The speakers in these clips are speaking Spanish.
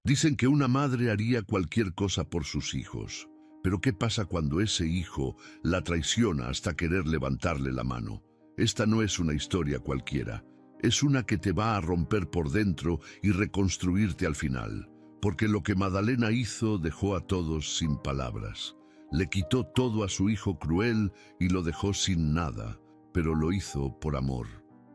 Dicen que una madre haría cualquier cosa por sus hijos. Pero ¿qué pasa cuando ese hijo la traiciona hasta querer levantarle la mano? Esta no es una historia cualquiera. Es una que te va a romper por dentro y reconstruirte al final. Porque lo que Madalena hizo dejó a todos sin palabras. Le quitó todo a su hijo cruel y lo dejó sin nada, pero lo hizo por amor.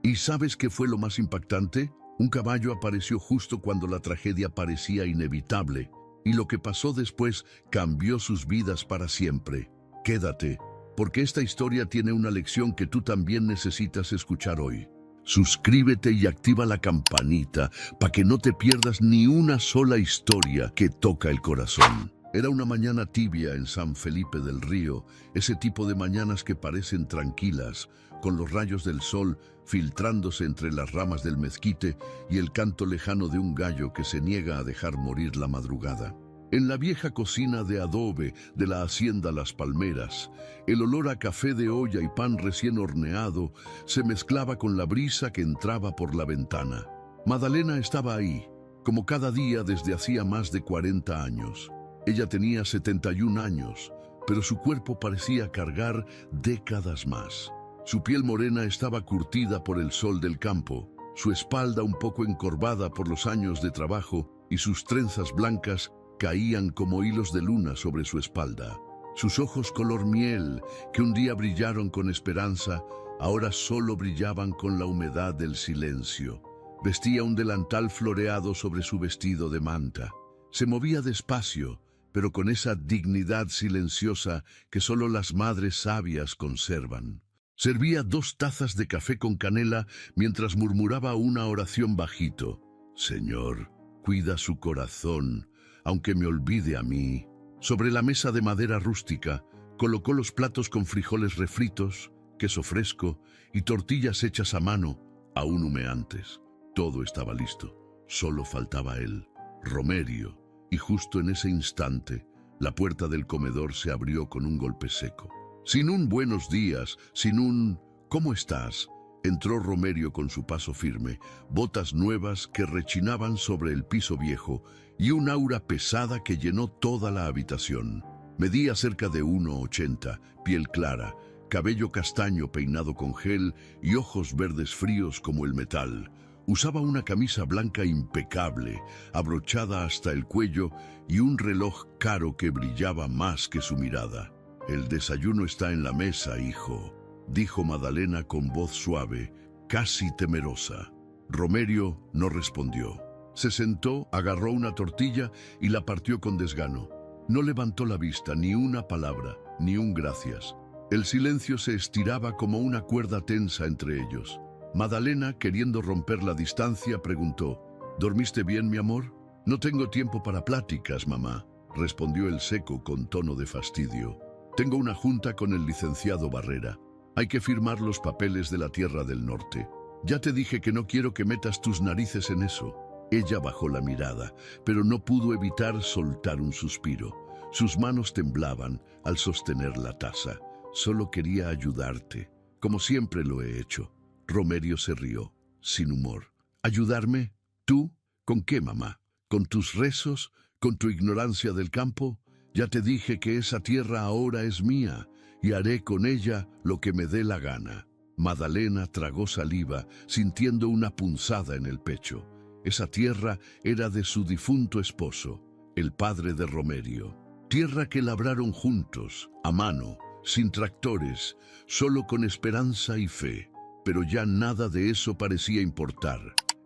¿Y sabes qué fue lo más impactante? Un caballo apareció justo cuando la tragedia parecía inevitable, y lo que pasó después cambió sus vidas para siempre. Quédate, porque esta historia tiene una lección que tú también necesitas escuchar hoy. Suscríbete y activa la campanita para que no te pierdas ni una sola historia que toca el corazón. Era una mañana tibia en San Felipe del Río, ese tipo de mañanas que parecen tranquilas, con los rayos del sol filtrándose entre las ramas del mezquite y el canto lejano de un gallo que se niega a dejar morir la madrugada. En la vieja cocina de adobe de la hacienda Las Palmeras, el olor a café de olla y pan recién horneado se mezclaba con la brisa que entraba por la ventana. Madalena estaba ahí, como cada día desde hacía más de 40 años. Ella tenía 71 años, pero su cuerpo parecía cargar décadas más. Su piel morena estaba curtida por el sol del campo, su espalda un poco encorvada por los años de trabajo y sus trenzas blancas caían como hilos de luna sobre su espalda. Sus ojos color miel, que un día brillaron con esperanza, ahora solo brillaban con la humedad del silencio. Vestía un delantal floreado sobre su vestido de manta. Se movía despacio, pero con esa dignidad silenciosa que solo las madres sabias conservan. Servía 2 tazas de café con canela mientras murmuraba una oración bajito. Señor, cuida su corazón, aunque me olvide a mí. Sobre la mesa de madera rústica, colocó los platos con frijoles refritos, queso fresco y tortillas hechas a mano, aún humeantes. Todo estaba listo, solo faltaba él, Romerio. Y justo en ese instante, la puerta del comedor se abrió con un golpe seco. Sin un buenos días, sin un ¿cómo estás?, entró Romerio con su paso firme, botas nuevas que rechinaban sobre el piso viejo y un aura pesada que llenó toda la habitación. Medía cerca de 1,80, piel clara, cabello castaño peinado con gel y ojos verdes fríos como el metal. Usaba una camisa blanca impecable, abrochada hasta el cuello y un reloj caro que brillaba más que su mirada. El desayuno está en la mesa, hijo, dijo Madalena con voz suave, casi temerosa. Romerio no respondió. Se sentó, agarró una tortilla y la partió con desgano. No levantó la vista, ni una palabra, ni un gracias. El silencio se estiraba como una cuerda tensa entre ellos. Madalena, queriendo romper la distancia, preguntó, ¿dormiste bien, mi amor? No tengo tiempo para pláticas, mamá, respondió el seco con tono de fastidio. Tengo una junta con el licenciado Barrera. Hay que firmar los papeles de la Tierra del Norte. Ya te dije que no quiero que metas tus narices en eso. Ella bajó la mirada, pero no pudo evitar soltar un suspiro. Sus manos temblaban al sostener la taza. Solo quería ayudarte, como siempre lo he hecho. Romerio se rió, sin humor. ¿Ayudarme? ¿Tú? ¿Con qué, mamá? ¿Con tus rezos? ¿Con tu ignorancia del campo? Ya te dije que esa tierra ahora es mía, y haré con ella lo que me dé la gana. Madalena tragó saliva, sintiendo una punzada en el pecho. Esa tierra era de su difunto esposo, el padre de Romerio. Tierra que labraron juntos, a mano, sin tractores, solo con esperanza y fe. Pero ya nada de eso parecía importar.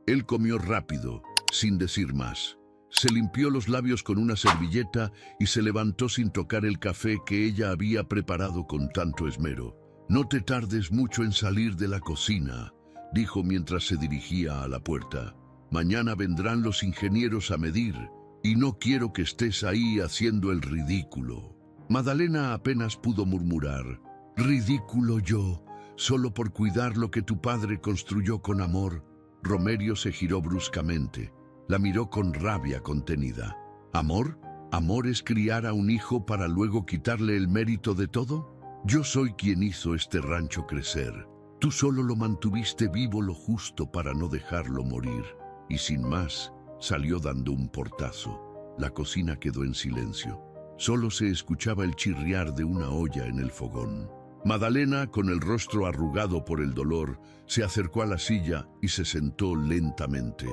Él comió rápido, sin decir más. Se limpió los labios con una servilleta y se levantó sin tocar el café que ella había preparado con tanto esmero. No te tardes mucho en salir de la cocina, dijo mientras se dirigía a la puerta. Mañana vendrán los ingenieros a medir, y no quiero que estés ahí haciendo el ridículo. Madalena apenas pudo murmurar, ridículo yo, solo por cuidar lo que tu padre construyó con amor. Romerio se giró bruscamente. La miró con rabia contenida. ¿Amor? ¿Amor es criar a un hijo para luego quitarle el mérito de todo? Yo soy quien hizo este rancho crecer. Tú solo lo mantuviste vivo lo justo para no dejarlo morir. Y sin más, Salió dando un portazo. La cocina quedó en silencio. Solo se escuchaba el chirriar de una olla en el fogón. Madalena, con el rostro arrugado por el dolor, se acercó a la silla y se sentó lentamente.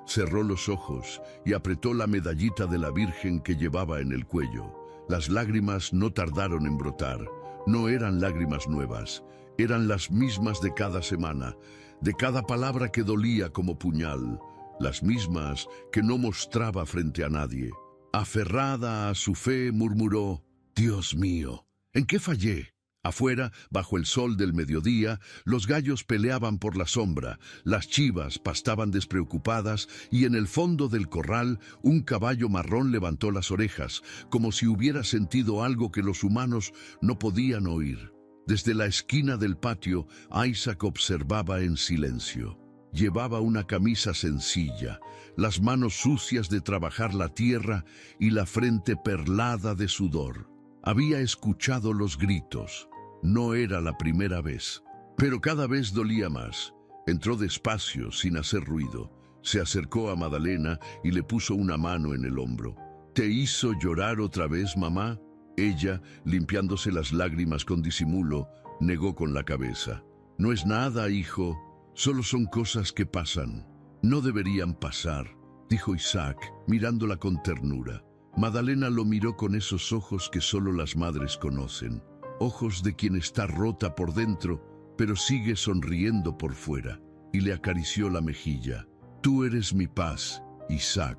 Cerró los ojos y apretó la medallita de la Virgen que llevaba en el cuello. Las lágrimas no tardaron en brotar. No eran lágrimas nuevas, eran las mismas de cada semana, de cada palabra que dolía como puñal, las mismas que no mostraba frente a nadie. Aferrada a su fe, murmuró: «Dios mío, ¿en qué fallé?». Afuera, bajo el sol del mediodía, los gallos peleaban por la sombra, las chivas pastaban despreocupadas y en el fondo del corral un caballo marrón levantó las orejas, como si hubiera sentido algo que los humanos no podían oír. Desde la esquina del patio, Isaac observaba en silencio. Llevaba una camisa sencilla, las manos sucias de trabajar la tierra y la frente perlada de sudor. Había escuchado los gritos. No era la primera vez, pero cada vez dolía más. Entró despacio, sin hacer ruido. Se acercó a Madalena y le puso una mano en el hombro. «¿Te hizo llorar otra vez, mamá?». Ella, limpiándose las lágrimas con disimulo, negó con la cabeza. «No es nada, hijo. Solo son cosas que pasan. No deberían pasar», dijo Isaac, mirándola con ternura. Madalena lo miró con esos ojos que solo las madres conocen. Ojos de quien está rota por dentro, pero sigue sonriendo por fuera, y le acarició la mejilla. «Tú eres mi paz, Isaac.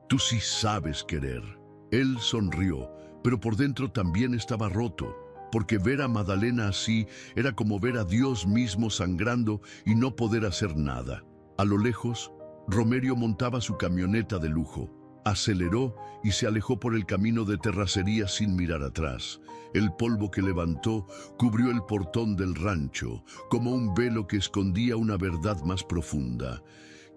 Tú sí sabes querer». Él sonrió, pero por dentro también estaba roto, porque ver a Madalena así era como ver a Dios mismo sangrando y no poder hacer nada. A lo lejos, Romerio montaba su camioneta de lujo. Aceleró y se alejó por el camino de terracería sin mirar atrás. El polvo que levantó cubrió el portón del rancho, como un velo que escondía una verdad más profunda,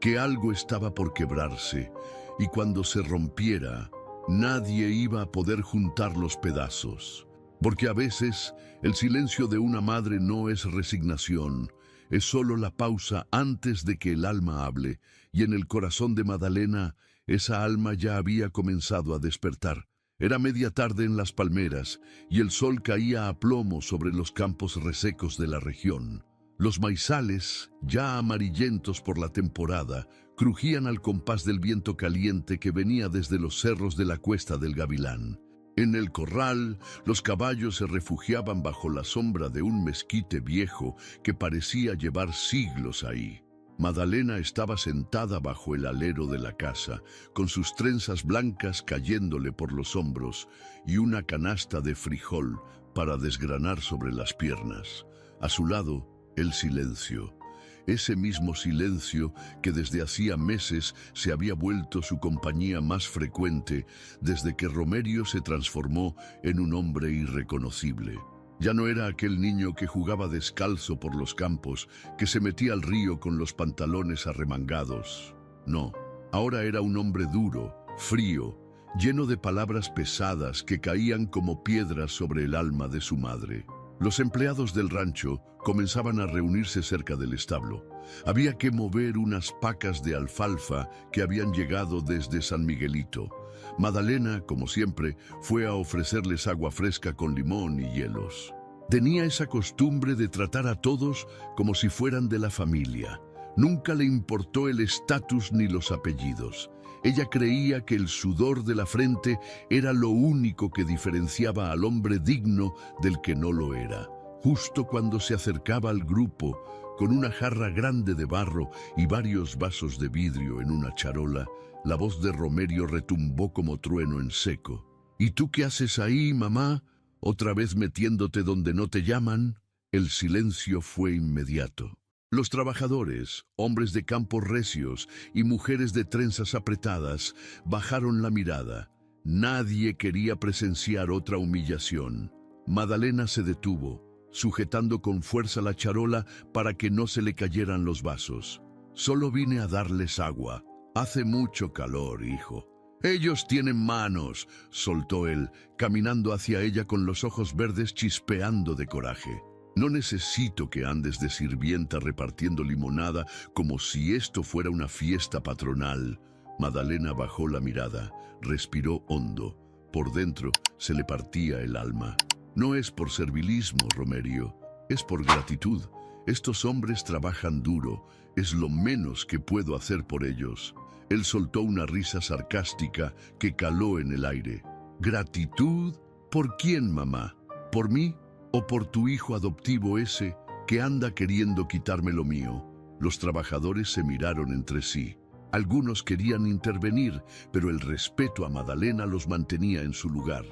que algo estaba por quebrarse, y cuando se rompiera, nadie iba a poder juntar los pedazos. Porque a veces el silencio de una madre no es resignación, es solo la pausa antes de que el alma hable, y en el corazón de Madalena esa alma ya había comenzado a despertar. Era media tarde en las palmeras, y el sol caía a plomo sobre los campos resecos de la región. Los maizales, ya amarillentos por la temporada, crujían al compás del viento caliente que venía desde los cerros de la Cuesta del Gavilán. En el corral, los caballos se refugiaban bajo la sombra de un mezquite viejo que parecía llevar siglos ahí. Madalena estaba sentada bajo el alero de la casa, con sus trenzas blancas cayéndole por los hombros y una canasta de frijol para desgranar sobre las piernas. A su lado, el silencio. Ese mismo silencio que desde hacía meses se había vuelto su compañía más frecuente desde que Romerio se transformó en un hombre irreconocible. Ya no era aquel niño que jugaba descalzo por los campos, que se metía al río con los pantalones arremangados. No, ahora era un hombre duro, frío, lleno de palabras pesadas que caían como piedras sobre el alma de su madre. Los empleados del rancho comenzaban a reunirse cerca del establo. Había que mover unas pacas de alfalfa que habían llegado desde San Miguelito. Madalena, como siempre, fue a ofrecerles agua fresca con limón y hielos. Tenía esa costumbre de tratar a todos como si fueran de la familia. Nunca le importó el estatus ni los apellidos. Ella creía que el sudor de la frente era lo único que diferenciaba al hombre digno del que no lo era. Justo cuando se acercaba al grupo, con una jarra grande de barro y varios vasos de vidrio en una charola, la voz de Romerio retumbó como trueno en seco. «¿Y tú qué haces ahí, mamá? ¿Otra vez metiéndote donde no te llaman?». El silencio fue inmediato. Los trabajadores, hombres de campo recios y mujeres de trenzas apretadas, bajaron la mirada. Nadie quería presenciar otra humillación. Madalena se detuvo, sujetando con fuerza la charola para que no se le cayeran los vasos. «Solo vine a darles agua. Hace mucho calor, hijo». «Ellos tienen manos», soltó él, caminando hacia ella con los ojos verdes chispeando de coraje. «No necesito que andes de sirvienta repartiendo limonada como si esto fuera una fiesta patronal. Madalena bajó la mirada, respiró hondo. Por dentro se le partía el alma. No es por servilismo, Romerio, es por gratitud. Estos hombres trabajan duro, es lo menos que puedo hacer por ellos. Él soltó una risa sarcástica que caló en el aire. ¿Gratitud? ¿Por quién, mamá? ¿Por mí o por tu hijo adoptivo ese que anda queriendo quitarme lo mío? Los trabajadores se miraron entre sí. Algunos querían intervenir, pero el respeto a Madalena los mantenía en su lugar.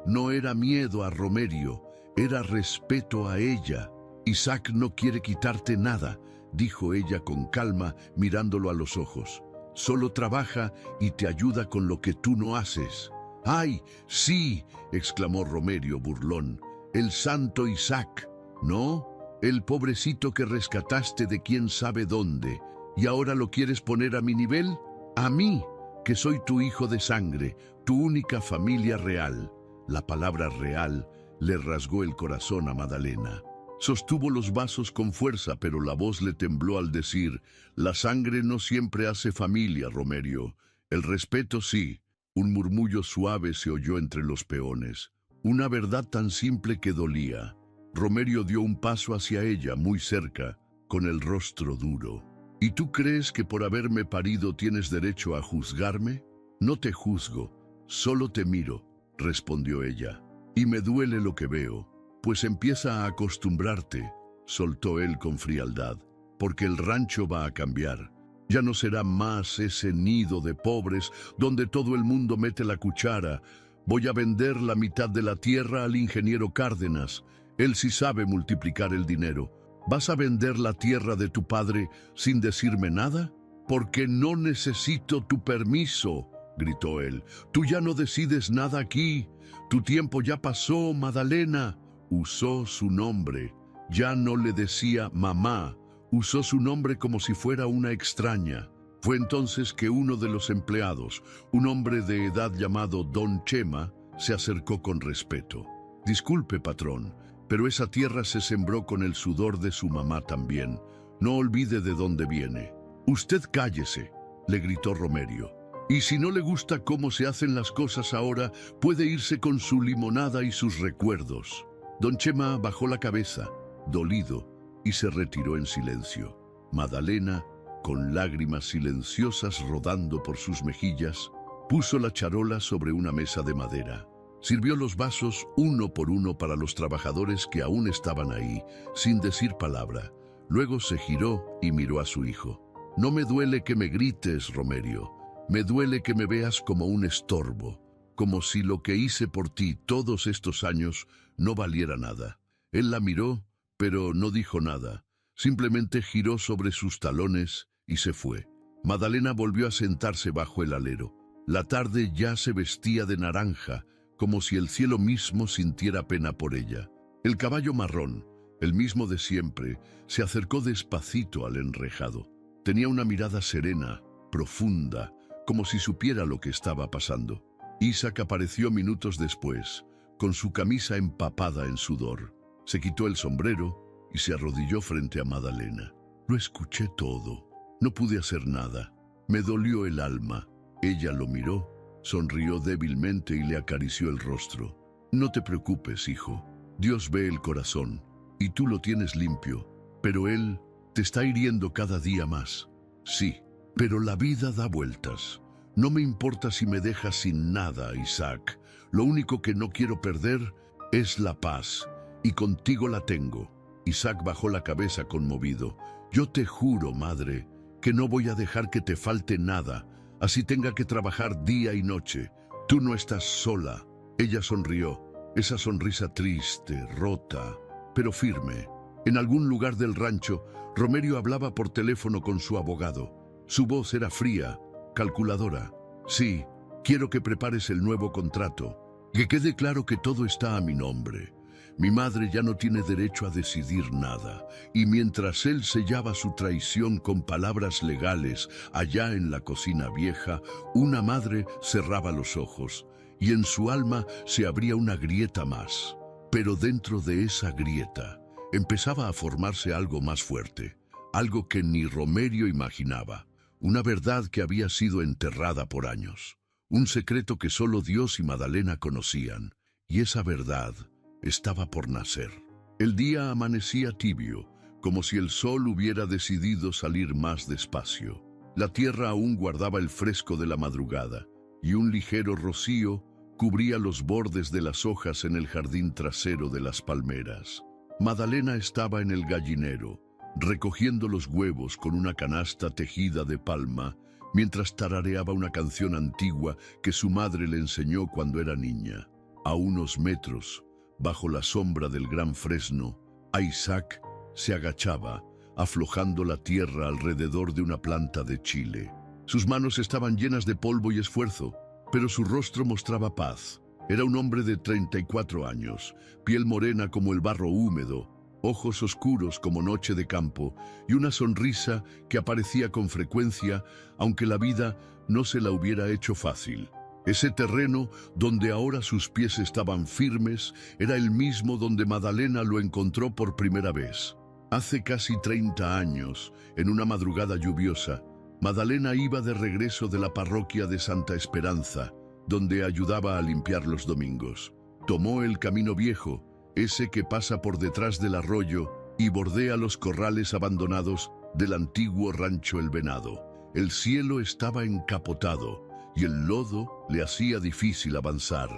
No era miedo a Romerio, era respeto a ella. Isaac no quiere quitarte nada, dijo ella con calma, mirándolo a los ojos. Solo trabaja y te ayuda con lo que tú no haces. ¡Ay, sí!, exclamó Romerio burlón. El santo Isaac. No, el pobrecito que rescataste de quién sabe dónde. ¿Y ahora lo quieres poner a mi nivel? A mí, que soy tu hijo de sangre, tu única familia real. La palabra real le rasgó el corazón a Madalena. Sostuvo los vasos con fuerza, pero la voz le tembló al decir: la sangre no siempre hace familia, Romerio. El respeto sí. Un murmullo suave se oyó entre los peones. Una verdad tan simple que dolía. Romerio dio un paso hacia ella, muy cerca, con el rostro duro. ¿Y tú crees que por haberme parido tienes derecho a juzgarme? No te juzgo, solo te miro, respondió ella. Y me duele lo que veo. Pues empieza a acostumbrarte, soltó él con frialdad, porque el rancho va a cambiar. Ya no será más ese nido de pobres donde todo el mundo mete la cuchara. Voy a vender la mitad de la tierra al ingeniero Cárdenas. Él sí sabe multiplicar el dinero. ¿Vas a vender la tierra de tu padre sin decirme nada? Porque no necesito tu permiso, gritó él. Tú ya no decides nada aquí. Tu tiempo ya pasó, Madalena. Usó su nombre. Ya no le decía mamá. Usó su nombre como si fuera una extraña. Fue entonces que uno de los empleados, un hombre de edad llamado Don Chema, se acercó con respeto. Disculpe, patrón, pero esa tierra se sembró con el sudor de su mamá también. No olvide de dónde viene. Usted cállese, le gritó Romerio. Y si no le gusta cómo se hacen las cosas ahora, puede irse con su limonada y sus recuerdos. Don Chema bajó la cabeza, dolido, y se retiró en silencio. Madalena, con lágrimas silenciosas rodando por sus mejillas, puso la charola sobre una mesa de madera. Sirvió los vasos uno por uno para los trabajadores que aún estaban ahí, sin decir palabra. Luego se giró y miró a su hijo. No me duele que me grites, Romerio. Me duele que me veas como un estorbo, como si lo que hice por ti todos estos años no valiera nada. Él la miró, pero no dijo nada. Simplemente giró sobre sus talones y se fue. Madalena volvió a sentarse bajo el alero. La tarde ya se vestía de naranja, como si el cielo mismo sintiera pena por ella. El caballo marrón, el mismo de siempre, se acercó despacito al enrejado. Tenía una mirada serena, profunda, como si supiera lo que estaba pasando. Isaac apareció minutos después, con su camisa empapada en sudor. Se quitó el sombrero y se arrodilló frente a Madalena. Lo escuché todo. No pude hacer nada. Me dolió el alma. Ella lo miró, sonrió débilmente y le acarició el rostro. No te preocupes, hijo. Dios ve el corazón y tú lo tienes limpio, pero Él te está hiriendo cada día más. Sí, pero la vida da vueltas. No me importa si me dejas sin nada, Isaac. Lo único que no quiero perder es la paz, y contigo la tengo. Isaac bajó la cabeza conmovido. Yo te juro, madre, que no voy a dejar que te falte nada, así tenga que trabajar día y noche. Tú no estás sola. Ella sonrió, esa sonrisa triste, rota, pero firme. En algún lugar del rancho, Romerio hablaba por teléfono con su abogado. Su voz era fría, calculadora. Sí, quiero que prepares el nuevo contrato. Que quede claro que todo está a mi nombre. Mi madre ya no tiene derecho a decidir nada, y mientras él sellaba su traición con palabras legales allá en la cocina vieja, una madre cerraba los ojos, y en su alma se abría una grieta más. Pero dentro de esa grieta empezaba a formarse algo más fuerte, algo que ni Romerio imaginaba. una verdad que había sido enterrada por años, un secreto que solo Dios y Madalena conocían, y esa verdad estaba por nacer. El día amanecía tibio, como si el sol hubiera decidido salir más despacio. La tierra aún guardaba el fresco de la madrugada, y un ligero rocío cubría los bordes de las hojas en el jardín trasero de las palmeras. Madalena estaba en el gallinero, recogiendo los huevos con una canasta tejida de palma, mientras tarareaba una canción antigua que su madre le enseñó cuando era niña. A unos metros, bajo la sombra del gran fresno, Isaac se agachaba, aflojando la tierra alrededor de una planta de chile. Sus manos estaban llenas de polvo y esfuerzo, pero su rostro mostraba paz. Era un hombre de 34 años, piel morena como el barro húmedo, ojos oscuros como noche de campo y una sonrisa que aparecía con frecuencia, aunque la vida no se la hubiera hecho fácil. Ese terreno donde ahora sus pies estaban firmes era el mismo donde Madalena lo encontró por primera vez. Hace casi 30 años, en una madrugada lluviosa, Madalena iba de regreso de la parroquia de Santa Esperanza, donde ayudaba a limpiar los domingos. Tomó el camino viejo, ese que pasa por detrás del arroyo y bordea los corrales abandonados del antiguo rancho El Venado. El cielo estaba encapotado y el lodo le hacía difícil avanzar.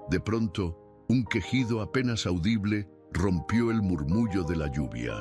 De pronto, un quejido apenas audible rompió el murmullo de la lluvia.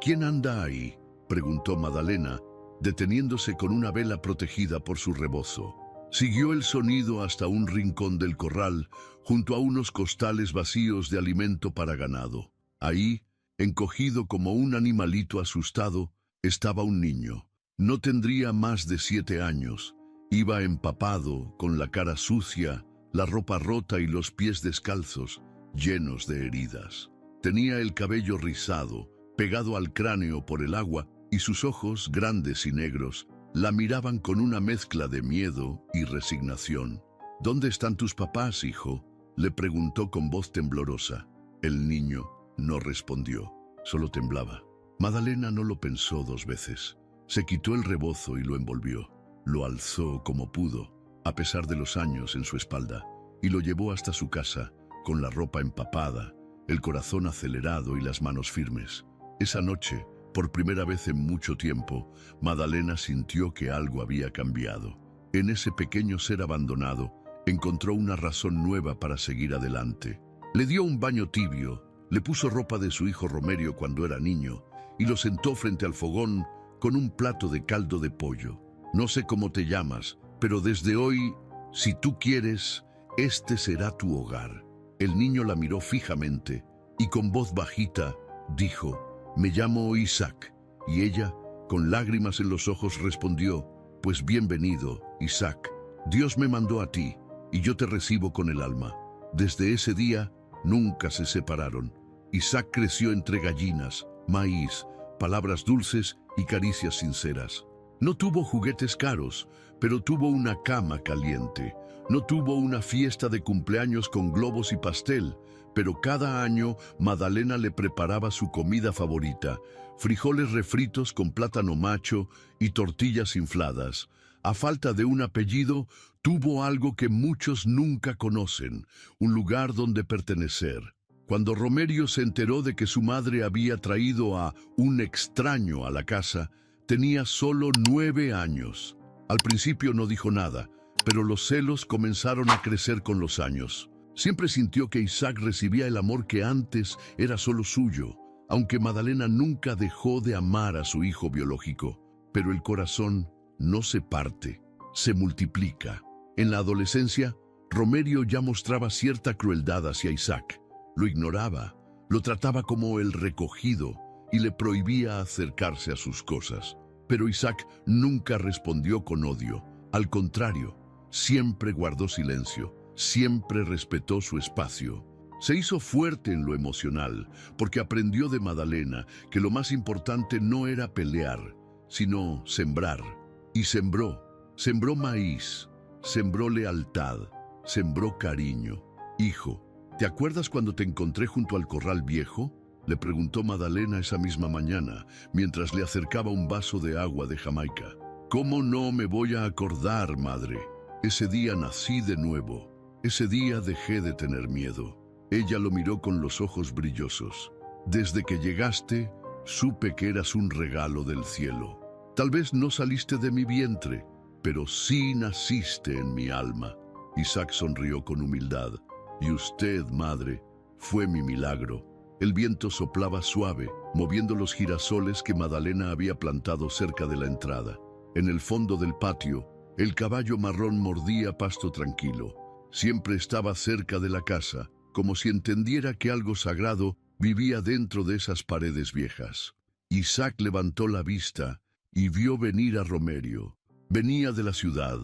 ¿Quién anda ahí?, preguntó Madalena, deteniéndose con una vela protegida por su rebozo. Siguió el sonido hasta un rincón del corral, junto a unos costales vacíos de alimento para ganado. Ahí, encogido como un animalito asustado, estaba un niño. No tendría más de 7 años. Iba empapado, con la cara sucia, la ropa rota y los pies descalzos, llenos de heridas. Tenía el cabello rizado, pegado al cráneo por el agua, y sus ojos, grandes y negros, la miraban con una mezcla de miedo y resignación. ¿Dónde están tus papás, hijo?, le preguntó con voz temblorosa. El niño no respondió, solo temblaba. Madalena no lo pensó 2 veces. Se quitó el rebozo y lo envolvió. Lo alzó como pudo, a pesar de los años en su espalda, y lo llevó hasta su casa, con la ropa empapada, el corazón acelerado y las manos firmes. Esa noche, por primera vez en mucho tiempo, Madalena sintió que algo había cambiado. En ese pequeño ser abandonado, encontró una razón nueva para seguir adelante. Le dio un baño tibio, le puso ropa de su hijo Romerio cuando era niño, y lo sentó frente al fogón con un plato de caldo de pollo. No sé cómo te llamas, pero desde hoy, si tú quieres, este será tu hogar. El niño la miró fijamente y con voz bajita dijo: me llamo Isaac. Y ella, con lágrimas en los ojos, respondió: pues bienvenido, Isaac. Dios me mandó a ti y yo te recibo con el alma. Desde ese día, nunca se separaron. Isaac creció entre gallinas, maíz, palabras dulces y caricias sinceras. No tuvo juguetes caros, pero tuvo una cama caliente. No tuvo una fiesta de cumpleaños con globos y pastel, pero cada año Madalena le preparaba su comida favorita: frijoles refritos con plátano macho y tortillas infladas. A falta de un apellido, tuvo algo que muchos nunca conocen: un lugar donde pertenecer. Cuando Romerio se enteró de que su madre había traído a un extraño a la casa, tenía solo 9 años. Al principio no dijo nada, pero los celos comenzaron a crecer con los años. Siempre sintió que Isaac recibía el amor que antes era solo suyo, aunque Madalena nunca dejó de amar a su hijo biológico. Pero el corazón no se parte, se multiplica. En la adolescencia, Romerio ya mostraba cierta crueldad hacia Isaac. Lo ignoraba, lo trataba como el recogido y le prohibía acercarse a sus cosas. Pero Isaac nunca respondió con odio. Al contrario, siempre guardó silencio, siempre respetó su espacio. Se hizo fuerte en lo emocional, porque aprendió de Madalena que lo más importante no era pelear, sino sembrar. Y sembró maíz, sembró lealtad, sembró cariño. Hijo, ¿te acuerdas cuando te encontré junto al corral viejo?, le preguntó Madalena esa misma mañana, mientras le acercaba un vaso de agua de Jamaica. ¿Cómo no me voy a acordar, madre? Ese día nací de nuevo. Ese día dejé de tener miedo. Ella lo miró con los ojos brillosos. Desde que llegaste, supe que eras un regalo del cielo. Tal vez no saliste de mi vientre, pero sí naciste en mi alma. Isaac sonrió con humildad. Y usted, madre, fue mi milagro. El viento soplaba suave, moviendo los girasoles que Madalena había plantado cerca de la entrada. En el fondo del patio, el caballo marrón mordía pasto tranquilo. Siempre estaba cerca de la casa, como si entendiera que algo sagrado vivía dentro de esas paredes viejas. Isaac levantó la vista y vio venir a Romerio. Venía de la ciudad,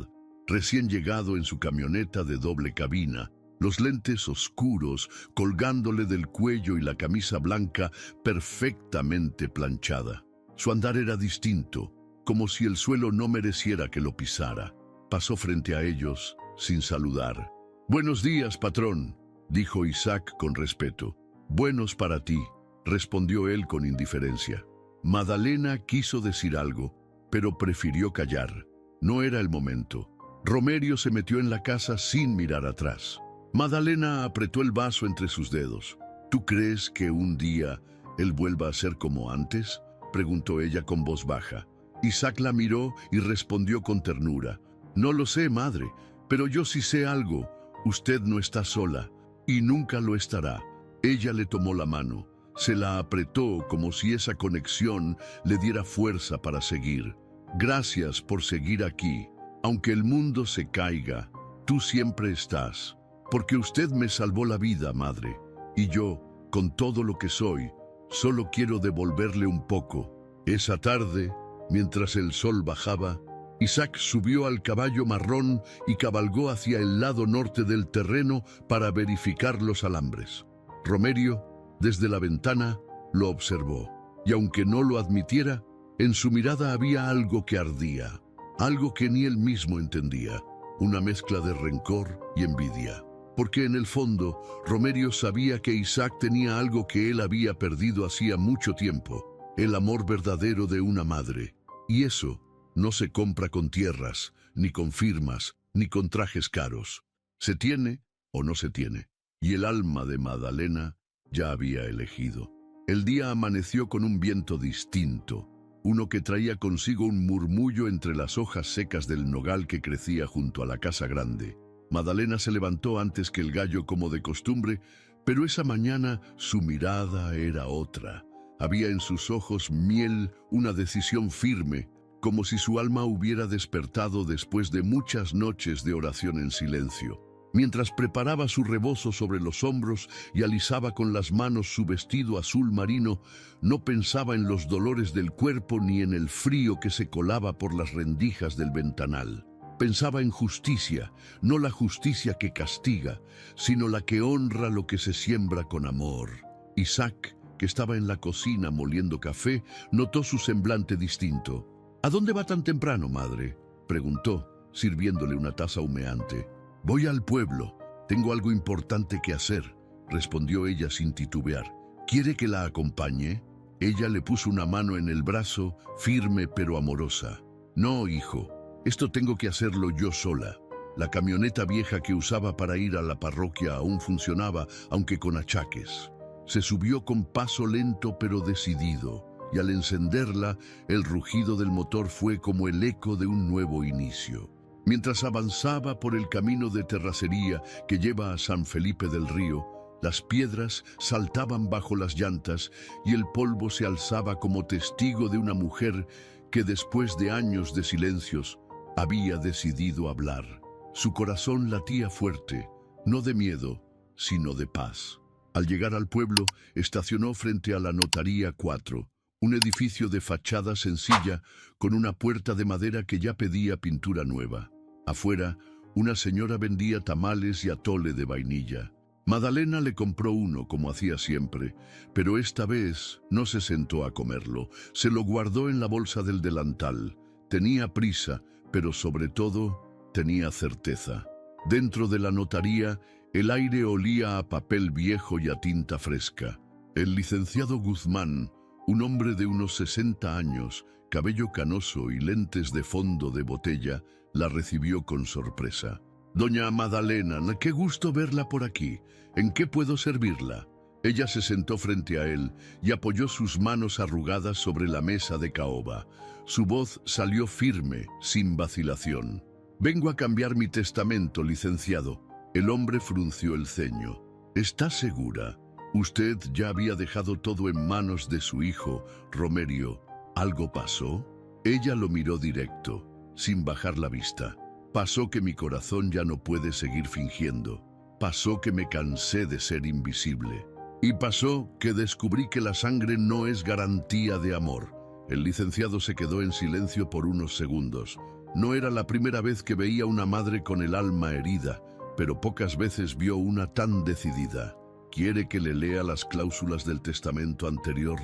recién llegado en su camioneta de doble cabina, los lentes oscuros colgándole del cuello y la camisa blanca perfectamente planchada. Su andar era distinto, como si el suelo no mereciera que lo pisara. Pasó frente a ellos sin saludar. «Buenos días, patrón», dijo Isaac con respeto. «Buenos para ti», respondió él con indiferencia. Madalena quiso decir algo, pero prefirió callar. No era el momento. Romerio se metió en la casa sin mirar atrás. Madalena apretó el vaso entre sus dedos. «¿Tú crees que un día él vuelva a ser como antes?», preguntó ella con voz baja. Isaac la miró y respondió con ternura. «No lo sé, madre, pero yo sí sé algo. Usted no está sola, y nunca lo estará». Ella le tomó la mano, se la apretó como si esa conexión le diera fuerza para seguir. «Gracias por seguir aquí. Aunque el mundo se caiga, tú siempre estás. Porque usted me salvó la vida, madre. Y yo, con todo lo que soy, solo quiero devolverle un poco». Esa tarde, mientras el sol bajaba, Isaac subió al caballo marrón y cabalgó hacia el lado norte del terreno para verificar los alambres. Romerio, desde la ventana, lo observó, y aunque no lo admitiera, en su mirada había algo que ardía, algo que ni él mismo entendía, una mezcla de rencor y envidia. Porque en el fondo, Romerio sabía que Isaac tenía algo que él había perdido hacía mucho tiempo, el amor verdadero de una madre. Y eso no se compra con tierras, ni con firmas, ni con trajes caros. Se tiene o no se tiene. Y el alma de Madalena ya había elegido. El día amaneció con un viento distinto, uno que traía consigo un murmullo entre las hojas secas del nogal que crecía junto a la casa grande. Madalena se levantó antes que el gallo como de costumbre, pero esa mañana su mirada era otra. Había en sus ojos miel, una decisión firme, como si su alma hubiera despertado después de muchas noches de oración en silencio. Mientras preparaba su rebozo sobre los hombros y alisaba con las manos su vestido azul marino, no pensaba en los dolores del cuerpo ni en el frío que se colaba por las rendijas del ventanal. Pensaba en justicia, no la justicia que castiga, sino la que honra lo que se siembra con amor. Isaac, que estaba en la cocina moliendo café, notó su semblante distinto. «¿A dónde va tan temprano, madre?», preguntó, sirviéndole una taza humeante. «Voy al pueblo. Tengo algo importante que hacer», respondió ella sin titubear. «¿Quiere que la acompañe?». Ella le puso una mano en el brazo, firme pero amorosa. «No, hijo. Esto tengo que hacerlo yo sola». La camioneta vieja que usaba para ir a la parroquia aún funcionaba, aunque con achaques. Se subió con paso lento pero decidido, y al encenderla, el rugido del motor fue como el eco de un nuevo inicio. Mientras avanzaba por el camino de terracería que lleva a San Felipe del Río, las piedras saltaban bajo las llantas y el polvo se alzaba como testigo de una mujer que después de años de silencios había decidido hablar. Su corazón latía fuerte, no de miedo, sino de paz. Al llegar al pueblo, estacionó frente a la Notaría 4, un edificio de fachada sencilla con una puerta de madera que ya pedía pintura nueva. Afuera, una señora vendía tamales y atole de vainilla. Madalena le compró uno como hacía siempre, pero esta vez no se sentó a comerlo. Se lo guardó en la bolsa del delantal. Tenía prisa, pero sobre todo tenía certeza. Dentro de la notaría, el aire olía a papel viejo y a tinta fresca. El licenciado Guzmán, un hombre de unos 60 años, cabello canoso y lentes de fondo de botella, la recibió con sorpresa. «Doña Madalena, qué gusto verla por aquí. ¿En qué puedo servirla?» Ella se sentó frente a él y apoyó sus manos arrugadas sobre la mesa de caoba. Su voz salió firme, sin vacilación. «Vengo a cambiar mi testamento, licenciado». El hombre frunció el ceño. «¿Está segura? Usted ya había dejado todo en manos de su hijo, Romerio. ¿Algo pasó?» Ella lo miró directo, sin bajar la vista. «Pasó que mi corazón ya no puede seguir fingiendo. Pasó que me cansé de ser invisible. Y pasó que descubrí que la sangre no es garantía de amor». El licenciado se quedó en silencio por unos segundos. No era la primera vez que veía una madre con el alma herida, pero pocas veces vio una tan decidida. «¿Quiere que le lea las cláusulas del testamento anterior?»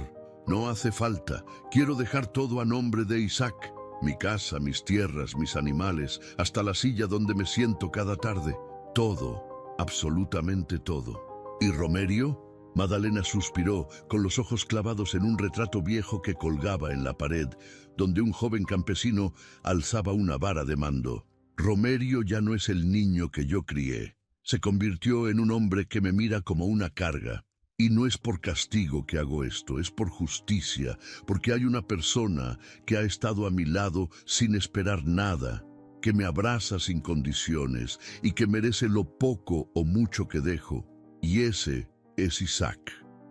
«No hace falta. Quiero dejar todo a nombre de Isaac. Mi casa, mis tierras, mis animales, hasta la silla donde me siento cada tarde. Todo, absolutamente todo». «¿Y Romerio?» Madalena suspiró, con los ojos clavados en un retrato viejo que colgaba en la pared, donde un joven campesino alzaba una vara de mando. «Romerio ya no es el niño que yo crié. Se convirtió en un hombre que me mira como una carga. Y no es por castigo que hago esto, es por justicia, porque hay una persona que ha estado a mi lado sin esperar nada, que me abraza sin condiciones y que merece lo poco o mucho que dejo. Y ese es Isaac».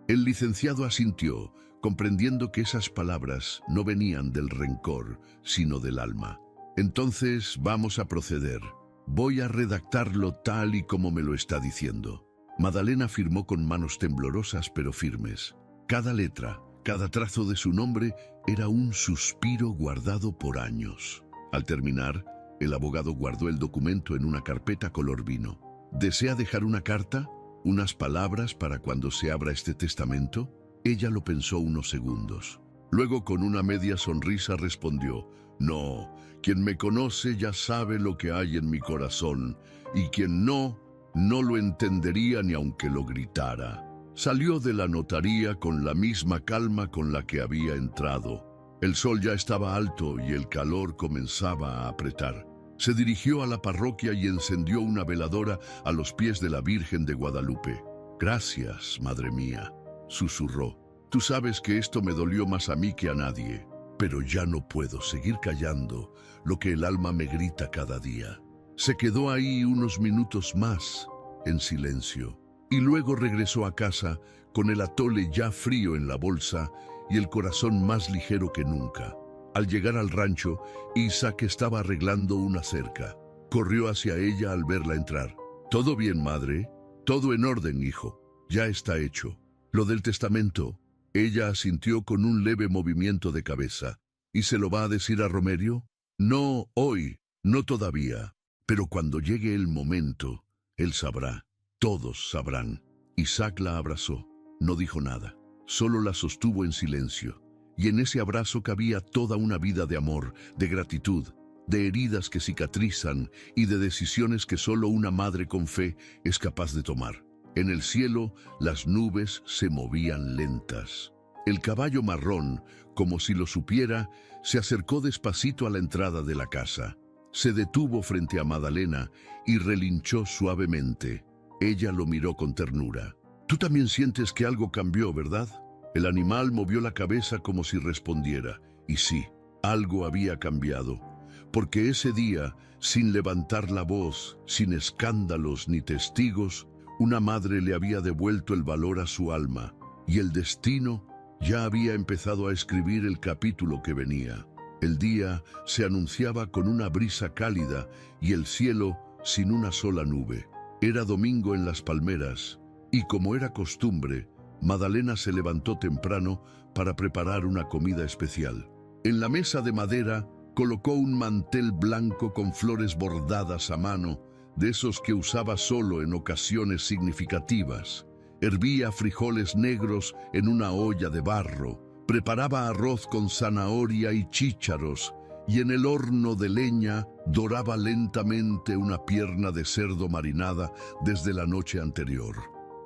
El licenciado asintió, comprendiendo que esas palabras no venían del rencor, sino del alma. «Entonces vamos a proceder. Voy a redactarlo tal y como me lo está diciendo». Madalena firmó con manos temblorosas pero firmes. Cada letra, cada trazo de su nombre era un suspiro guardado por años. Al terminar, el abogado guardó el documento en una carpeta color vino. «¿Desea dejar una carta? ¿Unas palabras para cuando se abra este testamento?» Ella lo pensó unos segundos. Luego, con una media sonrisa, respondió: «No, quien me conoce ya sabe lo que hay en mi corazón, y quien no lo entendería ni aunque lo gritara». Salió de la notaría con la misma calma con la que había entrado. El sol ya estaba alto y el calor comenzaba a apretar. Se dirigió a la parroquia y encendió una veladora a los pies de la Virgen de Guadalupe. «Gracias, madre mía», susurró. «Tú sabes que esto me dolió más a mí que a nadie, pero ya no puedo seguir callando lo que el alma me grita cada día». Se quedó ahí unos minutos más, en silencio, y luego regresó a casa con el atole ya frío en la bolsa y el corazón más ligero que nunca. Al llegar al rancho, Isaac estaba arreglando una cerca. Corrió hacia ella al verla entrar. «¿Todo bien, madre?» «Todo en orden, hijo. Ya está hecho». «Lo del testamento». Ella asintió con un leve movimiento de cabeza. «¿Y se lo va a decir a Romerio?» «No hoy, no todavía. Pero cuando llegue el momento, él sabrá. Todos sabrán». Isaac la abrazó. No dijo nada. Solo la sostuvo en silencio. Y en ese abrazo cabía toda una vida de amor, de gratitud, de heridas que cicatrizan y de decisiones que solo una madre con fe es capaz de tomar. En el cielo, las nubes se movían lentas. El caballo marrón, como si lo supiera, se acercó despacito a la entrada de la casa. Se detuvo frente a Madalena y relinchó suavemente. Ella lo miró con ternura. «Tú también sientes que algo cambió, ¿verdad?» El animal movió la cabeza como si respondiera. Y sí, algo había cambiado. Porque ese día, sin levantar la voz, sin escándalos ni testigos, una madre le había devuelto el valor a su alma, y el destino ya había empezado a escribir el capítulo que venía. El día se anunciaba con una brisa cálida y el cielo sin una sola nube. Era domingo en las palmeras, y como era costumbre, Madalena se levantó temprano para preparar una comida especial. En la mesa de madera colocó un mantel blanco con flores bordadas a mano, de esos que usaba solo en ocasiones significativas. Hervía frijoles negros en una olla de barro, preparaba arroz con zanahoria y chícharos, y en el horno de leña doraba lentamente una pierna de cerdo marinada desde la noche anterior.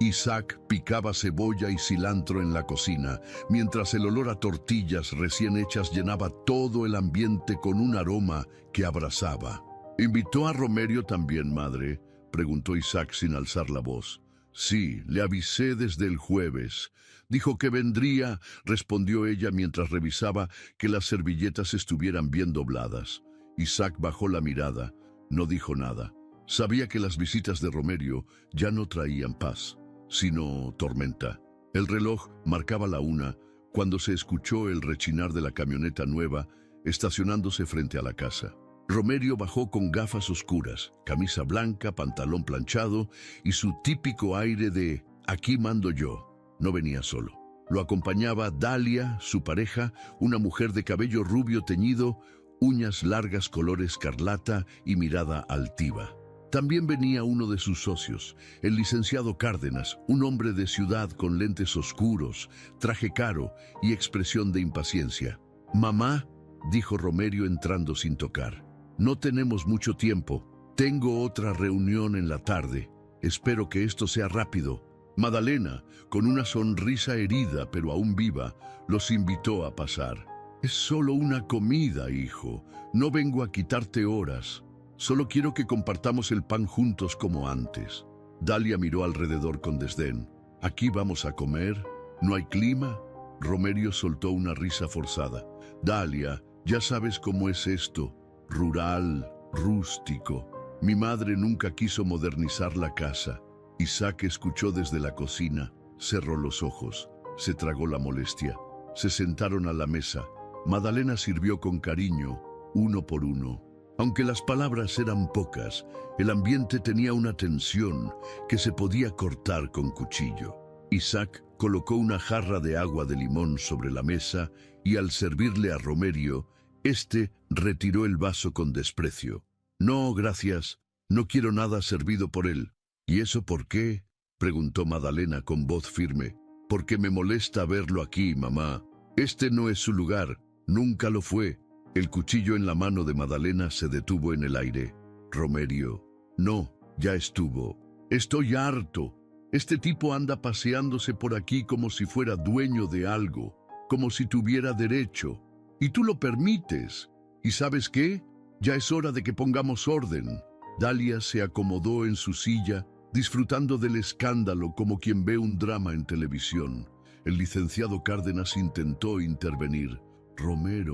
Isaac picaba cebolla y cilantro en la cocina, mientras el olor a tortillas recién hechas llenaba todo el ambiente con un aroma que abrasaba. ¿Invitó a Romerio también, madre?, preguntó Isaac sin alzar la voz. Sí, le avisé desde el jueves. Dijo que vendría, respondió ella mientras revisaba que las servilletas estuvieran bien dobladas. Isaac bajó la mirada, no dijo nada. Sabía que las visitas de Romerio ya no traían paz, sino tormenta. El reloj marcaba la 1 cuando se escuchó el rechinar de la camioneta nueva estacionándose frente a la casa. Romerio bajó con gafas oscuras, camisa blanca, pantalón planchado y su típico aire de «aquí mando yo». No venía solo. Lo acompañaba Dalia, su pareja, una mujer de cabello rubio teñido, uñas largas color escarlata y mirada altiva. También venía uno de sus socios, el licenciado Cárdenas, un hombre de ciudad con lentes oscuros, traje caro y expresión de impaciencia. «Mamá», dijo Romerio entrando sin tocar, «no tenemos mucho tiempo. Tengo otra reunión en la tarde. Espero que esto sea rápido». Madalena, con una sonrisa herida pero aún viva, los invitó a pasar. «Es solo una comida, hijo. No vengo a quitarte horas. Solo quiero que compartamos el pan juntos como antes». Dalia miró alrededor con desdén. «¿Aquí vamos a comer? ¿No hay clima?» Romerio soltó una risa forzada. «Dalia, ya sabes cómo es esto. Rural, rústico. Mi madre nunca quiso modernizar la casa». Isaac escuchó desde la cocina, cerró los ojos, se tragó la molestia. Se sentaron a la mesa. Madalena sirvió con cariño, uno por uno. Aunque las palabras eran pocas, el ambiente tenía una tensión que se podía cortar con cuchillo. Isaac colocó una jarra de agua de limón sobre la mesa y al servirle a Romerio, este retiró el vaso con desprecio. «No, gracias, no quiero nada servido por él». «¿Y eso por qué?», preguntó Madalena con voz firme. «Porque me molesta verlo aquí, mamá. Este no es su lugar, nunca lo fue». El cuchillo en la mano de Madalena se detuvo en el aire. «Romerio, no, ya estuvo. Estoy harto. Este tipo anda paseándose por aquí como si fuera dueño de algo, como si tuviera derecho. Y tú lo permites. ¿Y sabes qué? Ya es hora de que pongamos orden». Dalia se acomodó en su silla, disfrutando del escándalo como quien ve un drama en televisión. El licenciado Cárdenas intentó intervenir. «Romero,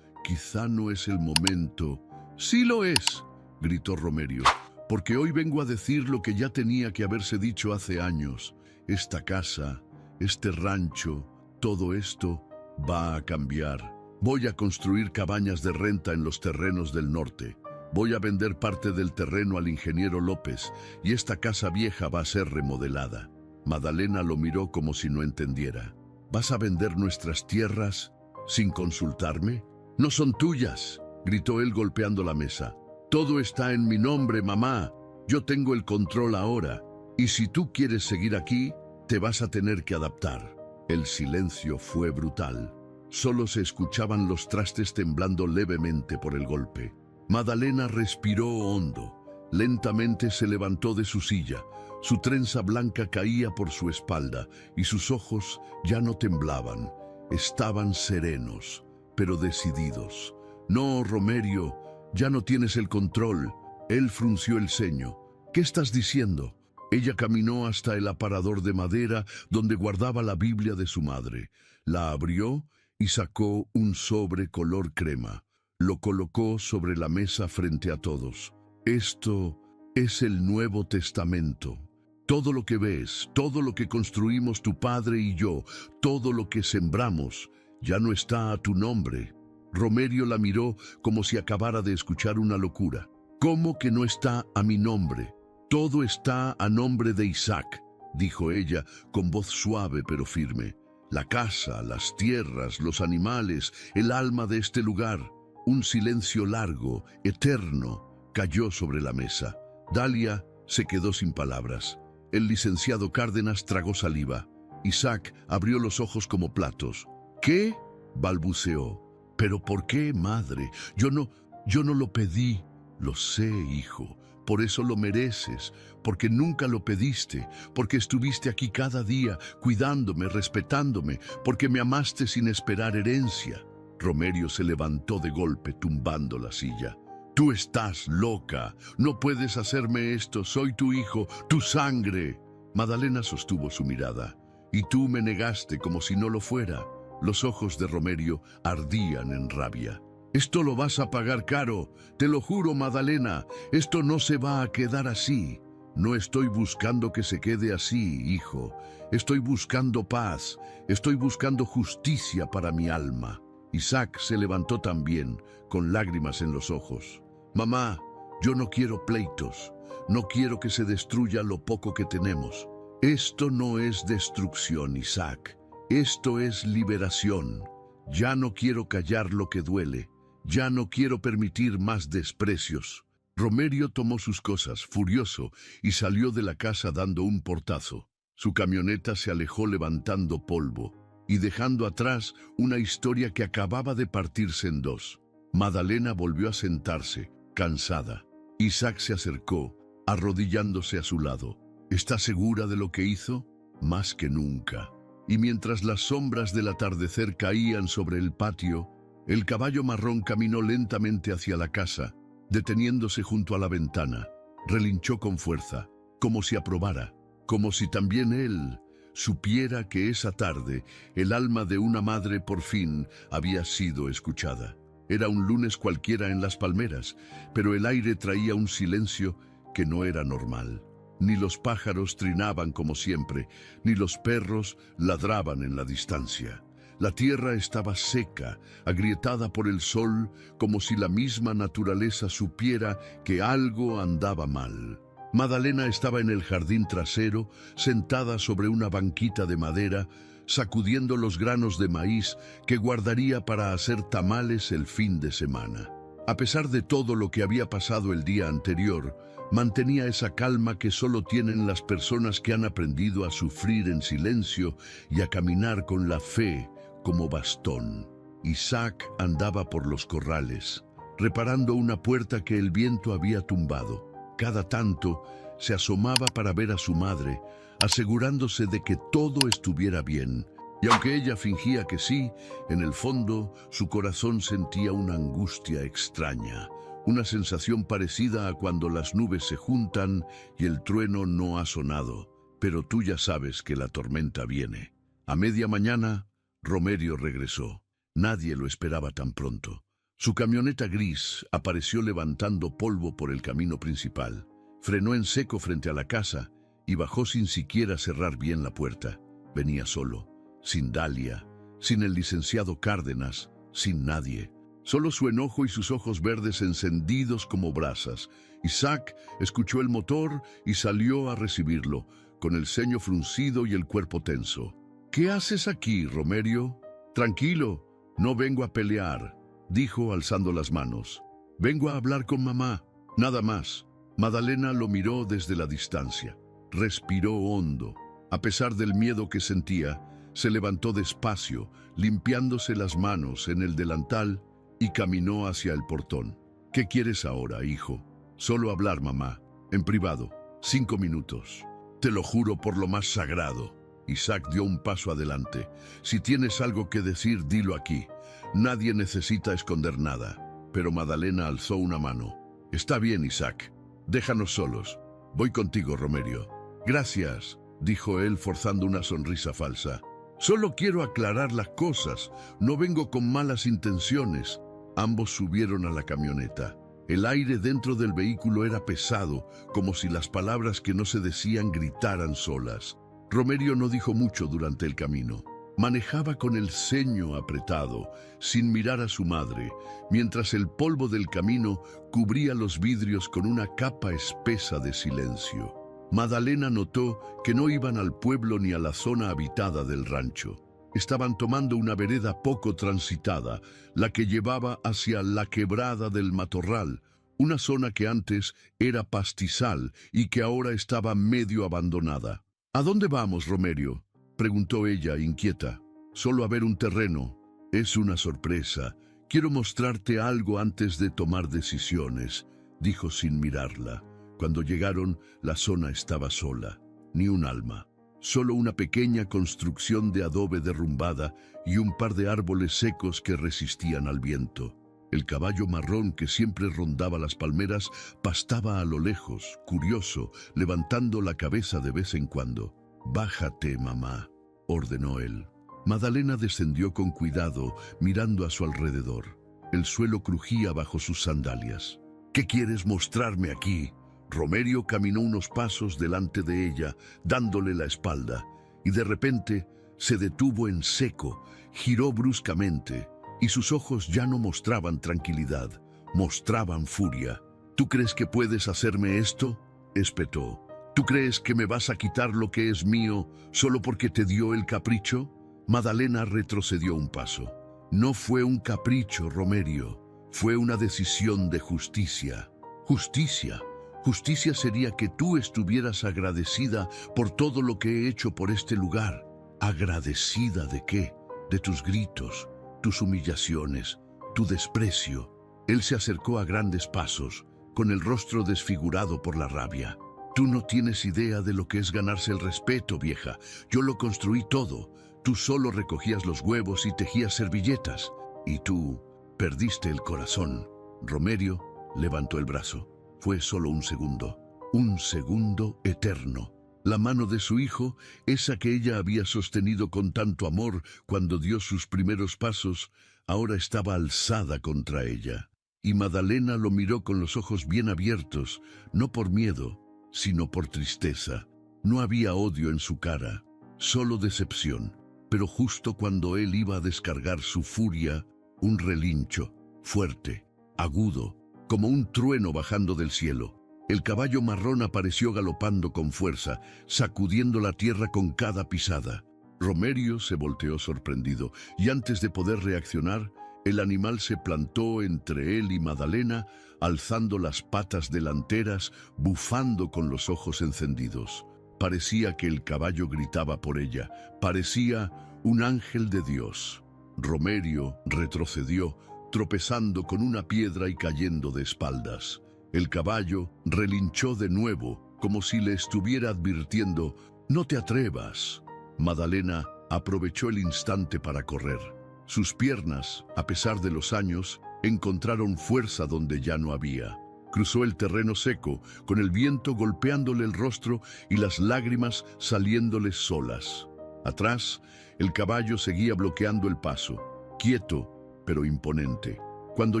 quizá no es el momento». «Sí lo es», gritó Romerio, «porque hoy vengo a decir lo que ya tenía que haberse dicho hace años. Esta casa, este rancho, todo esto va a cambiar. Voy a construir cabañas de renta en los terrenos del norte. Voy a vender parte del terreno al ingeniero López y esta casa vieja va a ser remodelada». Madalena lo miró como si no entendiera. «¿Vas a vender nuestras tierras sin consultarme?» «No son tuyas», gritó él golpeando la mesa. «Todo está en mi nombre, mamá. Yo tengo el control ahora. Y si tú quieres seguir aquí, te vas a tener que adaptar». El silencio fue brutal. Solo se escuchaban los trastes temblando levemente por el golpe. Madalena respiró hondo. Lentamente se levantó de su silla. Su trenza blanca caía por su espalda y sus ojos ya no temblaban. Estaban serenos, pero decididos. «No, Romerio, ya no tienes el control». Él frunció el ceño. «¿Qué estás diciendo?». Ella caminó hasta el aparador de madera donde guardaba la Biblia de su madre. La abrió y sacó un sobre color crema. Lo colocó sobre la mesa frente a todos. «Esto es el Nuevo Testamento. Todo lo que ves, todo lo que construimos tu padre y yo, todo lo que sembramos, ya no está a tu nombre». Romerio la miró como si acabara de escuchar una locura. «¿Cómo que no está a mi nombre? Todo está a nombre de Isaac», dijo ella con voz suave pero firme. «La casa, las tierras, los animales, el alma de este lugar». Un silencio largo, eterno, cayó sobre la mesa. Dalia se quedó sin palabras. El licenciado Cárdenas tragó saliva. Isaac abrió los ojos como platos. «¿Qué?», balbuceó. «¿Pero por qué, madre? Yo no lo pedí». «Lo sé, hijo, por eso lo mereces, porque nunca lo pediste, porque estuviste aquí cada día, cuidándome, respetándome, porque me amaste sin esperar herencia. Romerio se levantó de golpe, tumbando la silla. Tú estás loca, no puedes hacerme esto, soy tu hijo, tu sangre. Madalena sostuvo su mirada. Y tú me negaste como si no lo fuera. Los ojos de Romerio ardían en rabia. Esto lo vas a pagar caro, te lo juro, Madalena, esto no se va a quedar así. No estoy buscando que se quede así, hijo. Estoy buscando paz, estoy buscando justicia para mi alma. Isaac se levantó también, con lágrimas en los ojos. Mamá, yo no quiero pleitos, no quiero que se destruya lo poco que tenemos. Esto no es destrucción, Isaac, esto es liberación. Ya no quiero callar lo que duele. Ya no quiero permitir más desprecios. Romerio tomó sus cosas, furioso, y salió de la casa dando un portazo. Su camioneta se alejó levantando polvo y dejando atrás una historia que acababa de partirse en dos. Madalena volvió a sentarse, cansada. Isaac se acercó, arrodillándose a su lado. ¿Está segura de lo que hizo? Más que nunca. Y mientras las sombras del atardecer caían sobre el patio, el caballo marrón caminó lentamente hacia la casa, deteniéndose junto a la ventana. Relinchó con fuerza, como si aprobara, como si también él supiera que esa tarde el alma de una madre por fin había sido escuchada. Era un lunes cualquiera en las palmeras, pero el aire traía un silencio que no era normal. Ni los pájaros trinaban como siempre, ni los perros ladraban en la distancia. La tierra estaba seca, agrietada por el sol, como si la misma naturaleza supiera que algo andaba mal. Madalena estaba en el jardín trasero, sentada sobre una banquita de madera, sacudiendo los granos de maíz que guardaría para hacer tamales el fin de semana. A pesar de todo lo que había pasado el día anterior, mantenía esa calma que solo tienen las personas que han aprendido a sufrir en silencio y a caminar con la fe como bastón. Isaac andaba por los corrales, reparando una puerta que el viento había tumbado. Cada tanto se asomaba para ver a su madre, asegurándose de que todo estuviera bien. Y aunque ella fingía que sí, en el fondo su corazón sentía una angustia extraña, una sensación parecida a cuando las nubes se juntan y el trueno no ha sonado, pero tú ya sabes que la tormenta viene. A media mañana, Romerio regresó. Nadie lo esperaba tan pronto. Su camioneta gris apareció levantando polvo por el camino principal. Frenó en seco frente a la casa y bajó sin siquiera cerrar bien la puerta. Venía solo, sin Dalia, sin el licenciado Cárdenas, sin nadie. Solo su enojo y sus ojos verdes encendidos como brasas. Isaac escuchó el motor y salió a recibirlo, con el ceño fruncido y el cuerpo tenso. ¿Qué haces aquí, Romerio? Tranquilo, no vengo a pelear, dijo alzando las manos. Vengo a hablar con mamá, nada más. Madalena lo miró desde la distancia. Respiró hondo. A pesar del miedo que sentía, se levantó despacio, limpiándose las manos en el delantal y caminó hacia el portón. ¿Qué quieres ahora, hijo? Solo hablar, mamá, en privado, 5 minutos. Te lo juro por lo más sagrado. Isaac dio un paso adelante. Si tienes algo que decir, dilo aquí. Nadie necesita esconder nada. Pero Madalena alzó una mano. Está bien, Isaac. Déjanos solos. Voy contigo, Romerio. Gracias, dijo él forzando una sonrisa falsa. Solo quiero aclarar las cosas. No vengo con malas intenciones. Ambos subieron a la camioneta. El aire dentro del vehículo era pesado, como si las palabras que no se decían gritaran solas. Romerio no dijo mucho durante el camino. Manejaba con el ceño apretado, sin mirar a su madre, mientras el polvo del camino cubría los vidrios con una capa espesa de silencio. Madalena notó que no iban al pueblo ni a la zona habitada del rancho. Estaban tomando una vereda poco transitada, la que llevaba hacia la quebrada del Matorral, una zona que antes era pastizal y que ahora estaba medio abandonada. ¿A dónde vamos, Romerio?, preguntó ella, inquieta. Solo a ver un terreno. Es una sorpresa. Quiero mostrarte algo antes de tomar decisiones, dijo sin mirarla. Cuando llegaron, la zona estaba sola, ni un alma. Solo una pequeña construcción de adobe derrumbada y un par de árboles secos que resistían al viento. El caballo marrón que siempre rondaba las palmeras pastaba a lo lejos, curioso, levantando la cabeza de vez en cuando. «Bájate, mamá», ordenó él. Madalena descendió con cuidado, mirando a su alrededor. El suelo crujía bajo sus sandalias. «¿Qué quieres mostrarme aquí?» Romerio caminó unos pasos delante de ella, dándole la espalda, y de repente se detuvo en seco, giró bruscamente, y sus ojos ya no mostraban tranquilidad, mostraban furia. «¿Tú crees que puedes hacerme esto?», espetó. «¿Tú crees que me vas a quitar lo que es mío solo porque te dio el capricho?» Madalena retrocedió un paso. «No fue un capricho, Romerio, fue una decisión de justicia». «¿Justicia? Justicia sería que tú estuvieras agradecida por todo lo que he hecho por este lugar». «¿Agradecida de qué? De tus gritos, tus humillaciones, tu desprecio». Él se acercó a grandes pasos, con el rostro desfigurado por la rabia. «Tú no tienes idea de lo que es ganarse el respeto, vieja. Yo lo construí todo. Tú solo recogías los huevos y tejías servilletas. Y tú perdiste el corazón». Romerio levantó el brazo. Fue solo un segundo eterno. La mano de su hijo, esa que ella había sostenido con tanto amor cuando dio sus primeros pasos, ahora estaba alzada contra ella. Y Madalena lo miró con los ojos bien abiertos, no por miedo, sino por tristeza. No había odio en su cara, solo decepción. Pero justo cuando él iba a descargar su furia, un relincho, fuerte, agudo, como un trueno bajando del cielo. El caballo marrón apareció galopando con fuerza, sacudiendo la tierra con cada pisada. Romerio se volteó sorprendido, y antes de poder reaccionar, el animal se plantó entre él y Madalena, alzando las patas delanteras, bufando con los ojos encendidos. Parecía que el caballo gritaba por ella, parecía un ángel de Dios. Romerio retrocedió, tropezando con una piedra y cayendo de espaldas. El caballo relinchó de nuevo, como si le estuviera advirtiendo: «No te atrevas». Madalena aprovechó el instante para correr. Sus piernas, a pesar de los años, encontraron fuerza donde ya no había. Cruzó el terreno seco, con el viento golpeándole el rostro y las lágrimas saliéndole solas. Atrás, el caballo seguía bloqueando el paso, quieto pero imponente. Cuando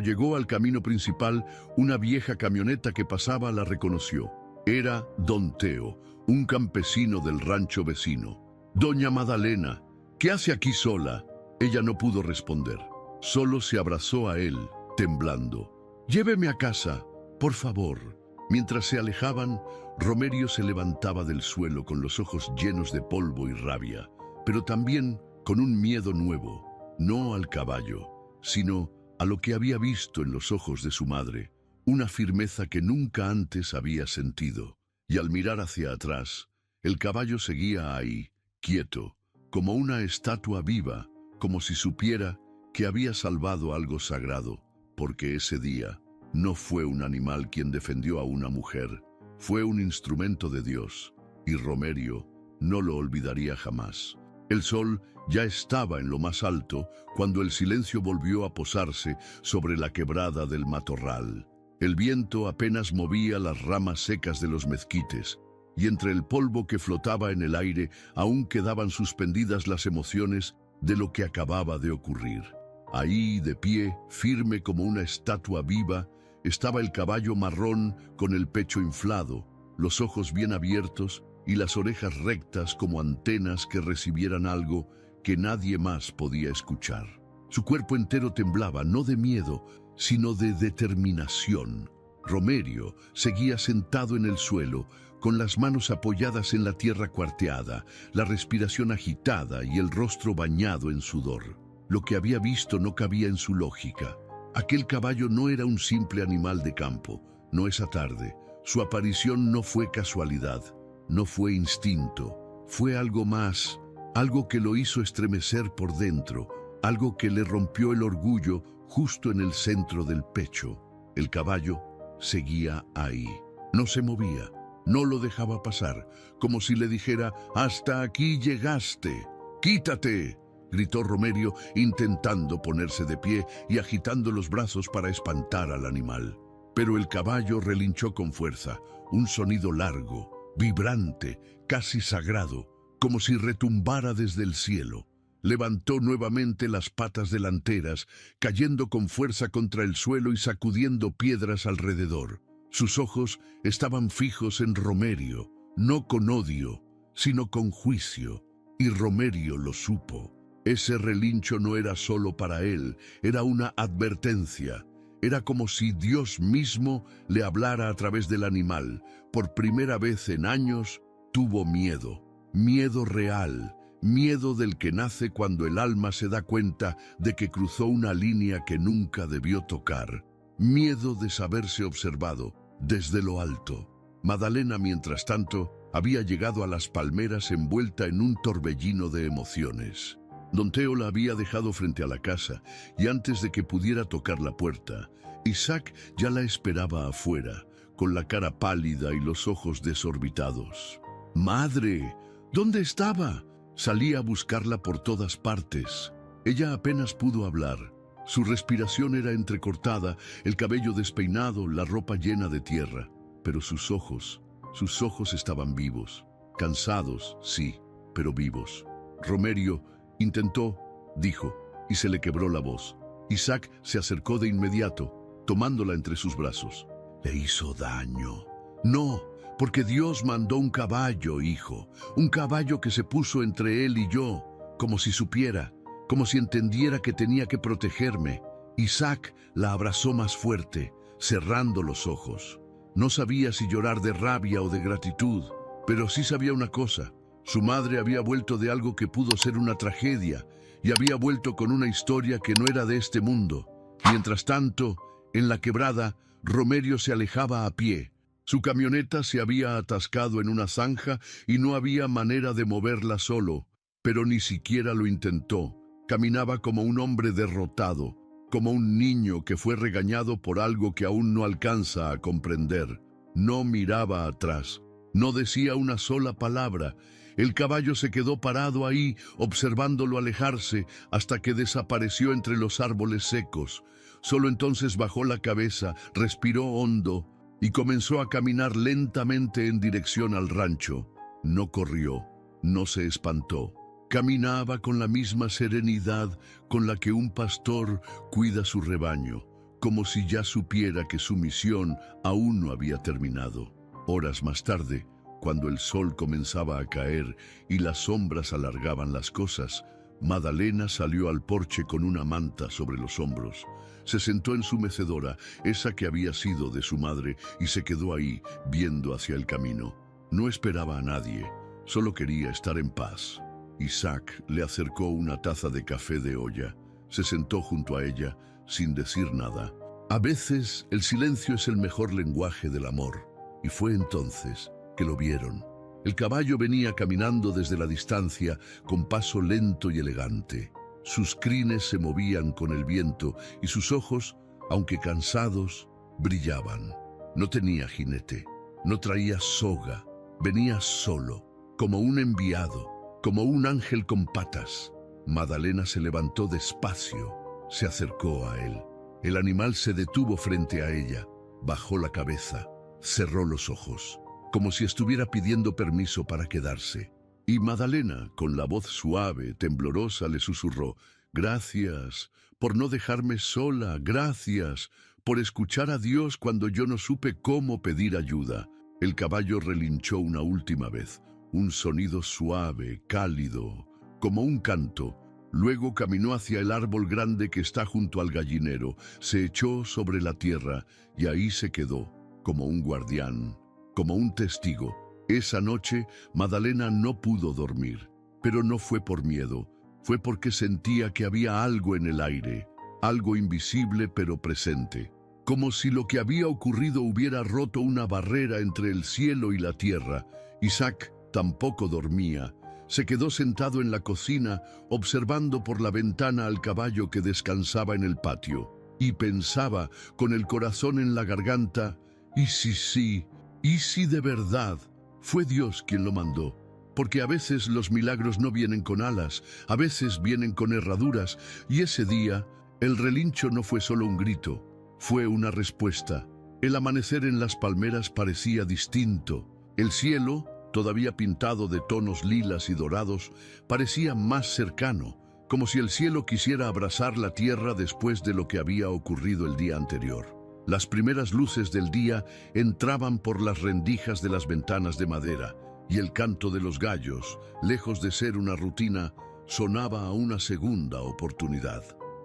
llegó al camino principal, una vieja camioneta que pasaba la reconoció. Era Don Teo, un campesino del rancho vecino. «Doña Madalena, ¿qué hace aquí sola?». Ella no pudo responder. Solo se abrazó a él, temblando. «Lléveme a casa, por favor». Mientras se alejaban, Romerio se levantaba del suelo con los ojos llenos de polvo y rabia, pero también con un miedo nuevo, no al caballo, sino a lo que había visto en los ojos de su madre, una firmeza que nunca antes había sentido. Y al mirar hacia atrás, el caballo seguía ahí, quieto, como una estatua viva, como si supiera que había salvado algo sagrado, porque ese día no fue un animal quien defendió a una mujer, fue un instrumento de Dios, y Romerio no lo olvidaría jamás. El sol ya estaba en lo más alto cuando el silencio volvió a posarse sobre la quebrada del matorral. El viento apenas movía las ramas secas de los mezquites, y entre el polvo que flotaba en el aire aún quedaban suspendidas las emociones de lo que acababa de ocurrir. Ahí, de pie, firme como una estatua viva, estaba el caballo marrón con el pecho inflado, los ojos bien abiertos y las orejas rectas como antenas que recibieran algo que nadie más podía escuchar. Su cuerpo entero temblaba, no de miedo, sino de determinación. Romerio seguía sentado en el suelo, con las manos apoyadas en la tierra cuarteada, la respiración agitada y el rostro bañado en sudor. Lo que había visto no cabía en su lógica. Aquel caballo no era un simple animal de campo, no esa tarde. Su aparición no fue casualidad, no fue instinto, fue algo más, algo que lo hizo estremecer por dentro, algo que le rompió el orgullo justo en el centro del pecho. El caballo seguía ahí, No se movía, no lo dejaba pasar, como si le dijera: «Hasta aquí llegaste, quítate», gritó Romerio, intentando ponerse de pie y agitando los brazos para espantar al animal. Pero el caballo relinchó con fuerza, un sonido largo, vibrante, casi sagrado, como si retumbara desde el cielo. Levantó nuevamente las patas delanteras, cayendo con fuerza contra el suelo y sacudiendo piedras alrededor. Sus ojos estaban fijos en Romerio, no con odio, sino con juicio, y Romerio lo supo. Ese relincho no era solo para él, era una advertencia. Era como si Dios mismo le hablara a través del animal. Por primera vez en años tuvo miedo, miedo real, miedo del que nace cuando el alma se da cuenta de que cruzó una línea que nunca debió tocar. Miedo de saberse observado desde lo alto. Madalena, mientras tanto, había llegado a las palmeras envuelta en un torbellino de emociones. Don Teo la había dejado frente a la casa y antes de que pudiera tocar la puerta, Isaac ya la esperaba afuera, con la cara pálida y los ojos desorbitados. «¡Madre! ¿Dónde estaba?» Salí a buscarla por todas partes. Ella apenas pudo hablar. Su respiración era entrecortada, el cabello despeinado, la ropa llena de tierra. Pero sus ojos estaban vivos. Cansados, sí, pero vivos. Romerio intentó, dijo, y se le quebró la voz. Isaac se acercó de inmediato, tomándola entre sus brazos. «Le hizo daño». «No, porque Dios mandó un caballo, hijo, un caballo que se puso entre él y yo, como si supiera, como si entendiera que tenía que protegerme». Isaac la abrazó más fuerte, cerrando los ojos. No sabía si llorar de rabia o de gratitud, pero sí sabía una cosa. Su madre había vuelto de algo que pudo ser una tragedia y había vuelto con una historia que no era de este mundo. Mientras tanto, en la quebrada, Romerio se alejaba a pie. Su camioneta se había atascado en una zanja y no había manera de moverla solo, pero ni siquiera lo intentó. Caminaba como un hombre derrotado, como un niño que fue regañado por algo que aún no alcanza a comprender. No miraba atrás, no decía una sola palabra. El caballo se quedó parado ahí, observándolo alejarse, hasta que desapareció entre los árboles secos. Solo entonces bajó la cabeza, respiró hondo y comenzó a caminar lentamente en dirección al rancho. No corrió, no se espantó. Caminaba con la misma serenidad con la que un pastor cuida su rebaño, como si ya supiera que su misión aún no había terminado. Horas más tarde, cuando el sol comenzaba a caer y las sombras alargaban las cosas, Madalena salió al porche con una manta sobre los hombros. Se sentó en su mecedora, esa que había sido de su madre, y se quedó ahí, viendo hacia el camino. No esperaba a nadie, solo quería estar en paz. Isaac le acercó una taza de café de olla. Se sentó junto a ella, sin decir nada. A veces el silencio es el mejor lenguaje del amor, y fue entonces que lo vieron. El caballo venía caminando desde la distancia con paso lento y elegante. Sus crines se movían con el viento y sus ojos, aunque cansados, brillaban. No tenía jinete, no traía soga, venía solo, como un enviado, como un ángel con patas. Madalena se levantó despacio, se acercó a él. El animal se detuvo frente a ella, bajó la cabeza, cerró los ojos, como si estuviera pidiendo permiso para quedarse. Y Madalena, con la voz suave, temblorosa, le susurró: «Gracias por no dejarme sola, gracias por escuchar a Dios cuando yo no supe cómo pedir ayuda». El caballo relinchó una última vez, un sonido suave, cálido, como un canto. Luego caminó hacia el árbol grande que está junto al gallinero, se echó sobre la tierra y ahí se quedó, como un guardián, como un testigo. Esa noche Madalena no pudo dormir, pero no fue por miedo, fue porque sentía que había algo en el aire, algo invisible pero presente, como si lo que había ocurrido hubiera roto una barrera entre el cielo y la tierra. Isaac tampoco dormía. Se quedó sentado en la cocina, observando por la ventana al caballo que descansaba en el patio, y pensaba, con el corazón en la garganta: ¿y si sí? ¿Y si de verdad fue Dios quien lo mandó? Porque a veces los milagros no vienen con alas, a veces vienen con herraduras, y ese día el relincho no fue solo un grito, fue una respuesta. El amanecer en las palmeras parecía distinto. El cielo, todavía pintado de tonos lilas y dorados, parecía más cercano, como si el cielo quisiera abrazar la tierra después de lo que había ocurrido el día anterior. Las primeras luces del día entraban por las rendijas de las ventanas de madera, y el canto de los gallos, lejos de ser una rutina, sonaba a una segunda oportunidad.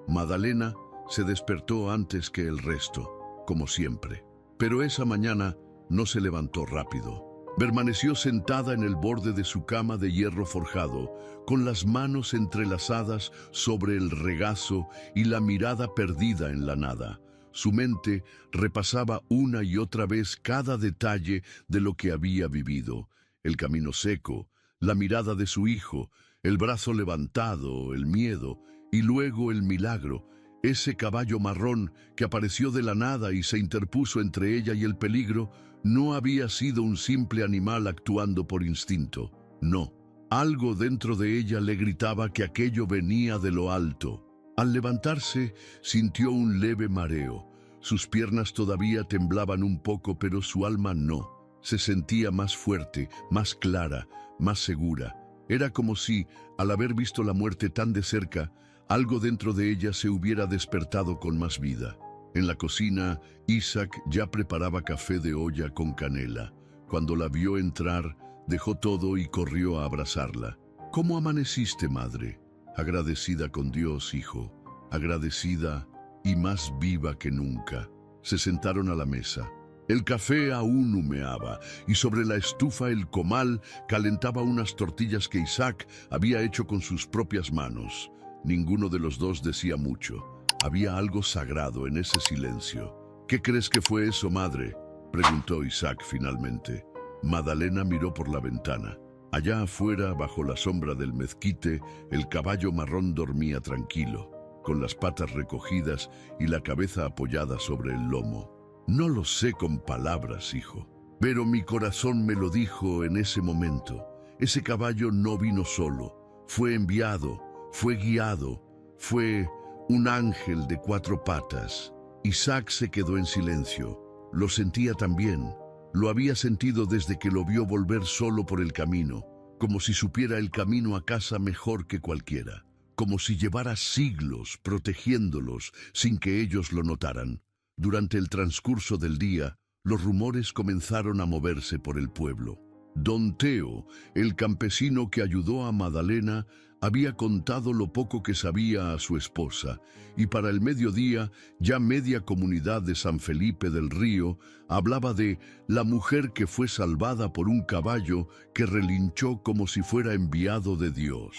Madalena se despertó antes que el resto, como siempre. Pero esa mañana no se levantó rápido. Permaneció sentada en el borde de su cama de hierro forjado, con las manos entrelazadas sobre el regazo y la mirada perdida en la nada. Su mente repasaba una y otra vez cada detalle de lo que había vivido. El camino seco, la mirada de su hijo, el brazo levantado, el miedo, y luego el milagro, ese caballo marrón que apareció de la nada y se interpuso entre ella y el peligro. No había sido un simple animal actuando por instinto. No, algo dentro de ella le gritaba que aquello venía de lo alto. Al levantarse, sintió un leve mareo. Sus piernas todavía temblaban un poco, pero su alma no. Se sentía más fuerte, más clara, más segura. Era como si, al haber visto la muerte tan de cerca, algo dentro de ella se hubiera despertado con más vida. En la cocina, Isaac ya preparaba café de olla con canela. Cuando la vio entrar, dejó todo y corrió a abrazarla. ¿Cómo amaneciste, madre? Agradecida con Dios, hijo. Agradecida y más viva que nunca. Se sentaron a la mesa. El café aún humeaba y sobre la estufa el comal calentaba unas tortillas que Isaac había hecho con sus propias manos. Ninguno de los dos decía mucho. Había algo sagrado en ese silencio. ¿Qué crees que fue eso, madre?, preguntó Isaac finalmente. Madalena miró por la ventana. Allá afuera, bajo la sombra del mezquite, el caballo marrón dormía tranquilo, con las patas recogidas y la cabeza apoyada sobre el lomo. No lo sé con palabras, hijo, pero mi corazón me lo dijo en ese momento. Ese caballo no vino solo, fue enviado, fue guiado, fue un ángel de 4 patas. Isaac se quedó en silencio. Lo sentía también. Lo había sentido desde que lo vio volver solo por el camino, como si supiera el camino a casa mejor que cualquiera, como si llevara siglos protegiéndolos sin que ellos lo notaran. Durante el transcurso del día, los rumores comenzaron a moverse por el pueblo. Don Teo, el campesino que ayudó a Madalena, había contado lo poco que sabía a su esposa, y para el mediodía ya media comunidad de San Felipe del Río hablaba de la mujer que fue salvada por un caballo que relinchó como si fuera enviado de Dios.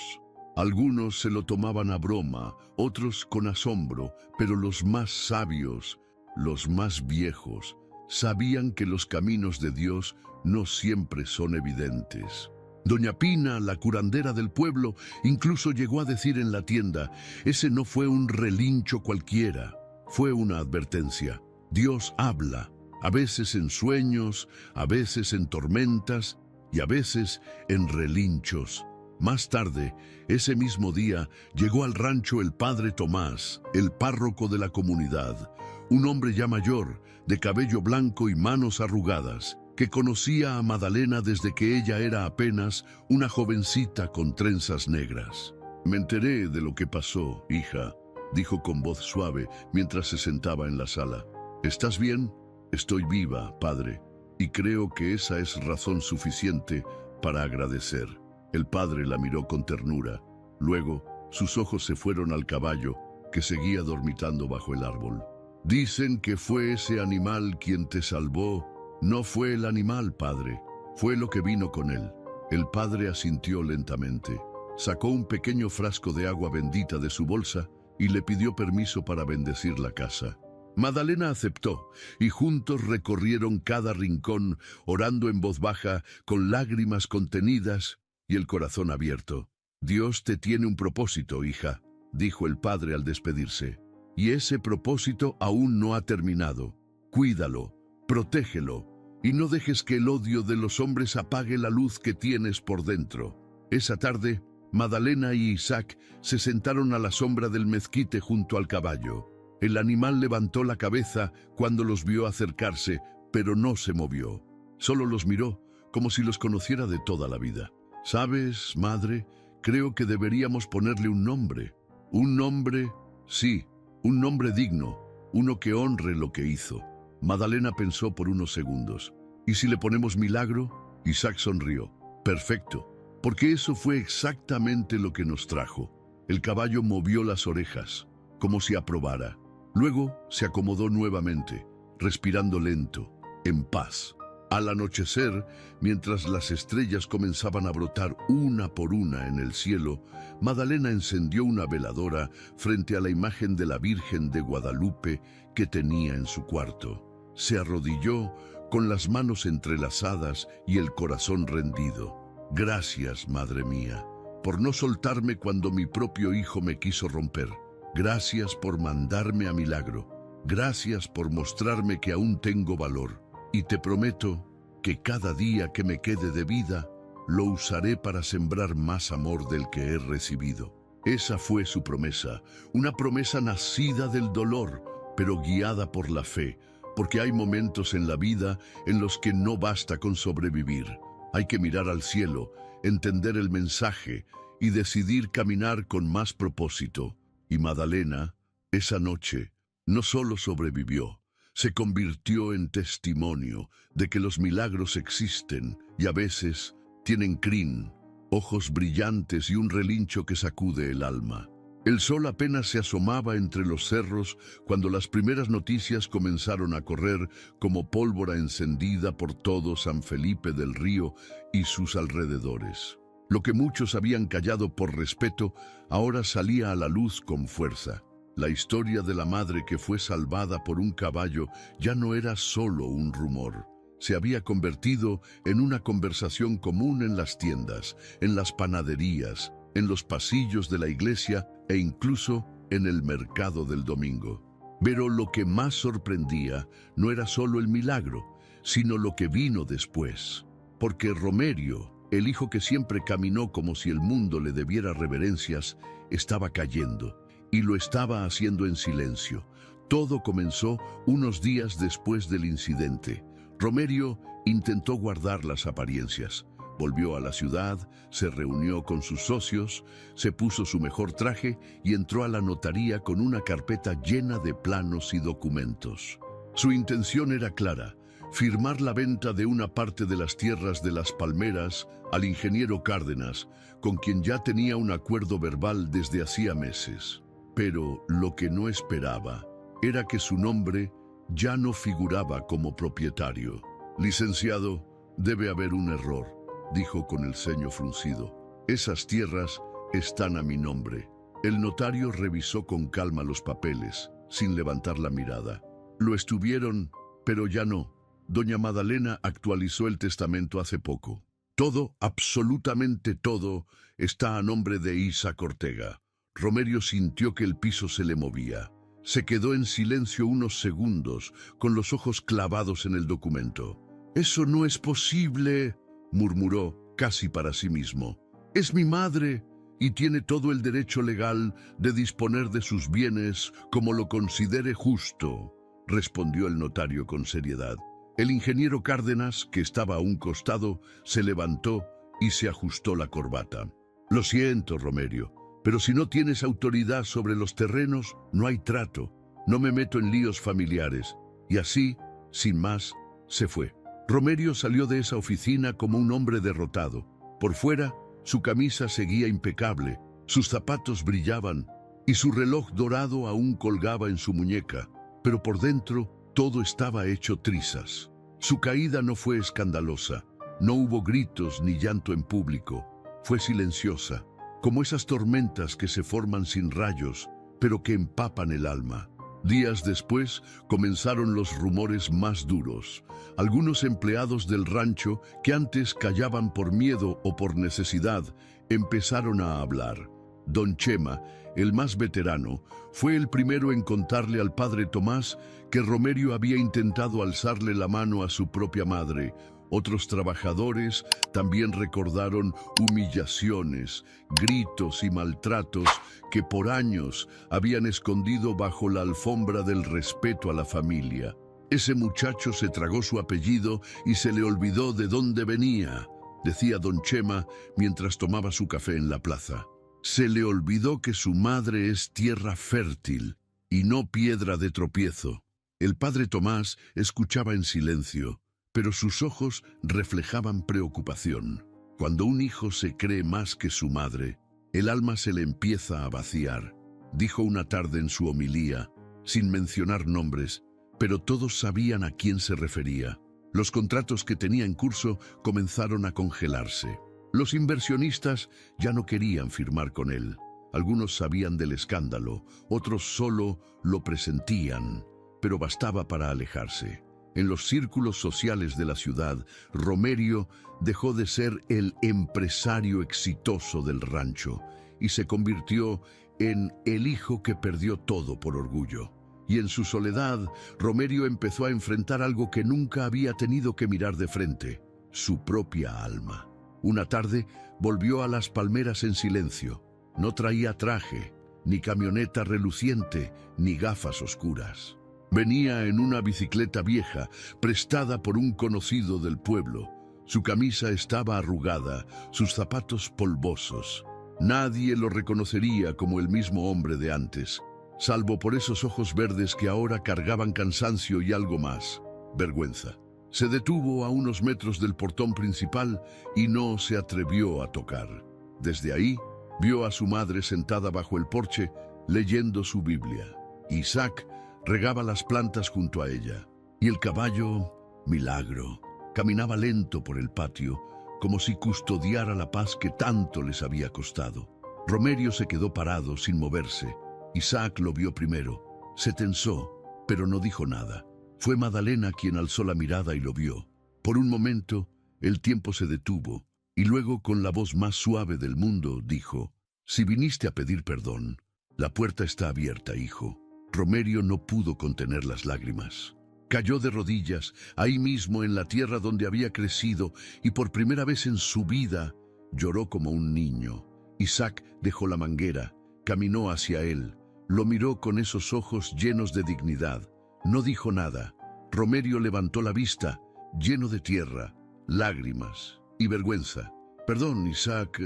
Algunos se lo tomaban a broma, otros con asombro, pero los más sabios, los más viejos, sabían que los caminos de Dios no siempre son evidentes. Doña Pina, la curandera del pueblo, incluso llegó a decir en la tienda: ese no fue un relincho cualquiera, fue una advertencia. Dios habla, a veces en sueños, a veces en tormentas y a veces en relinchos. Más tarde, ese mismo día, llegó al rancho el padre Tomás, el párroco de la comunidad, un hombre ya mayor, de cabello blanco y manos arrugadas, que conocía a Madalena desde que ella era apenas una jovencita con trenzas negras. Me enteré de lo que pasó, hija, dijo con voz suave mientras se sentaba en la sala. ¿Estás bien? Estoy viva, padre, y creo que esa es razón suficiente para agradecer. El padre la miró con ternura. Luego, sus ojos se fueron al caballo, que seguía dormitando bajo el árbol. Dicen que fue ese animal quien te salvó. No fue el animal, padre, fue lo que vino con él. El padre asintió lentamente. Sacó un pequeño frasco de agua bendita de su bolsa y le pidió permiso para bendecir la casa. Madalena aceptó y juntos recorrieron cada rincón, orando en voz baja, con lágrimas contenidas y el corazón abierto. Dios te tiene un propósito, hija, dijo el padre al despedirse. Y ese propósito aún no ha terminado. Cuídalo. Protégelo, y no dejes que el odio de los hombres apague la luz que tienes por dentro. Esa tarde, Madalena y Isaac se sentaron a la sombra del mezquite junto al caballo. El animal levantó la cabeza cuando los vio acercarse, pero no se movió. Solo los miró, como si los conociera de toda la vida. ¿Sabes, madre? Creo que deberíamos ponerle un nombre. Un nombre, sí, un nombre digno, uno que honre lo que hizo. Madalena pensó por unos segundos. ¿Y si le ponemos Milagro? Isaac sonrió. Perfecto, porque eso fue exactamente lo que nos trajo. El caballo movió las orejas, como si aprobara. Luego se acomodó nuevamente, respirando lento, en paz. Al anochecer, mientras las estrellas comenzaban a brotar una por una en el cielo, Madalena encendió una veladora frente a la imagen de la Virgen de Guadalupe que tenía en su cuarto. Se arrodilló con las manos entrelazadas y el corazón rendido. Gracias, madre mía, por no soltarme cuando mi propio hijo me quiso romper. Gracias por mandarme a Milagro. Gracias por mostrarme que aún tengo valor. Y te prometo que cada día que me quede de vida, lo usaré para sembrar más amor del que he recibido. Esa fue su promesa, una promesa nacida del dolor, pero guiada por la fe, porque hay momentos en la vida en los que no basta con sobrevivir. Hay que mirar al cielo, entender el mensaje y decidir caminar con más propósito. Y Madalena, esa noche, no solo sobrevivió, se convirtió en testimonio de que los milagros existen y a veces tienen crin, ojos brillantes y un relincho que sacude el alma. El sol apenas se asomaba entre los cerros cuando las primeras noticias comenzaron a correr como pólvora encendida por todo San Felipe del Río y sus alrededores. Lo que muchos habían callado por respeto ahora salía a la luz con fuerza. La historia de la madre que fue salvada por un caballo ya no era solo un rumor. Se había convertido en una conversación común en las tiendas, en las panaderías, en los pasillos de la iglesia e incluso en el mercado del domingo. Pero lo que más sorprendía no era solo el milagro, sino lo que vino después. Porque Romerio, el hijo que siempre caminó como si el mundo le debiera reverencias, estaba cayendo. Y lo estaba haciendo en silencio. Todo comenzó unos días después del incidente. Romerio intentó guardar las apariencias. Volvió a la ciudad, se reunió con sus socios, se puso su mejor traje y entró a la notaría con una carpeta llena de planos y documentos. Su intención era clara: firmar la venta de una parte de las tierras de Las Palmeras al ingeniero Cárdenas, con quien ya tenía un acuerdo verbal desde hacía meses. Pero lo que no esperaba era que su nombre ya no figuraba como propietario. Licenciado, debe haber un error, dijo con el ceño fruncido. Esas tierras están a mi nombre. El notario revisó con calma los papeles, sin levantar la mirada. Lo estuvieron, pero ya no. Doña Madalena actualizó el testamento hace poco. Todo, absolutamente todo, está a nombre de Isaac Ortega. Romerio sintió que el piso se le movía. Se quedó en silencio unos segundos, con los ojos clavados en el documento. «Eso no es posible», murmuró, casi para sí mismo. «Es mi madre y tiene todo el derecho legal de disponer de sus bienes como lo considere justo», respondió el notario con seriedad. El ingeniero Cárdenas, que estaba a un costado, se levantó y se ajustó la corbata. «Lo siento, Romerio, pero si no tienes autoridad sobre los terrenos, no hay trato. No me meto en líos familiares». Y así, sin más, se fue. Romerio salió de esa oficina como un hombre derrotado. Por fuera, su camisa seguía impecable, sus zapatos brillaban y su reloj dorado aún colgaba en su muñeca. Pero por dentro, todo estaba hecho trizas. Su caída no fue escandalosa. No hubo gritos ni llanto en público. Fue silenciosa, como esas tormentas que se forman sin rayos, pero que empapan el alma. Días después comenzaron los rumores más duros. Algunos empleados del rancho, que antes callaban por miedo o por necesidad, empezaron a hablar. Don Chema, el más veterano, fue el primero en contarle al padre Tomás que Romerio había intentado alzarle la mano a su propia madre. Otros trabajadores también recordaron humillaciones, gritos y maltratos que por años habían escondido bajo la alfombra del respeto a la familia. Ese muchacho se tragó su apellido y se le olvidó de dónde venía, decía don Chema mientras tomaba su café en la plaza. Se le olvidó que su madre es tierra fértil y no piedra de tropiezo. El padre Tomás escuchaba en silencio, pero sus ojos reflejaban preocupación. Cuando un hijo se cree más que su madre, el alma se le empieza a vaciar, dijo una tarde en su homilía, sin mencionar nombres, pero todos sabían a quién se refería. Los contratos que tenía en curso comenzaron a congelarse. Los inversionistas ya no querían firmar con él. Algunos sabían del escándalo, otros solo lo presentían, pero bastaba para alejarse. En los círculos sociales de la ciudad, Romerio dejó de ser el empresario exitoso del rancho y se convirtió en el hijo que perdió todo por orgullo. Y en su soledad, Romerio empezó a enfrentar algo que nunca había tenido que mirar de frente: su propia alma. Una tarde volvió a Las Palmeras en silencio. No traía traje, ni camioneta reluciente, ni gafas oscuras. Venía en una bicicleta vieja, prestada por un conocido del pueblo. Su camisa estaba arrugada, sus zapatos polvosos. Nadie lo reconocería como el mismo hombre de antes, salvo por esos ojos verdes que ahora cargaban cansancio y algo más: vergüenza. Se detuvo a unos metros del portón principal y no se atrevió a tocar. Desde ahí, vio a su madre sentada bajo el porche, leyendo su Biblia. Isaac regaba las plantas junto a ella, y el caballo, Milagro, caminaba lento por el patio, como si custodiara la paz que tanto les había costado. Romerio se quedó parado, sin moverse. Isaac lo vio primero. Se tensó, pero no dijo nada. Fue Madalena quien alzó la mirada y lo vio. Por un momento, el tiempo se detuvo, y luego, con la voz más suave del mundo, dijo: «Si viniste a pedir perdón, la puerta está abierta, hijo». Romerio no pudo contener las lágrimas. Cayó de rodillas, ahí mismo en la tierra donde había crecido, y por primera vez en su vida lloró como un niño. Isaac dejó la manguera, caminó hacia él, lo miró con esos ojos llenos de dignidad. No dijo nada. Romerio levantó la vista, lleno de tierra, lágrimas y vergüenza. «Perdón, Isaac,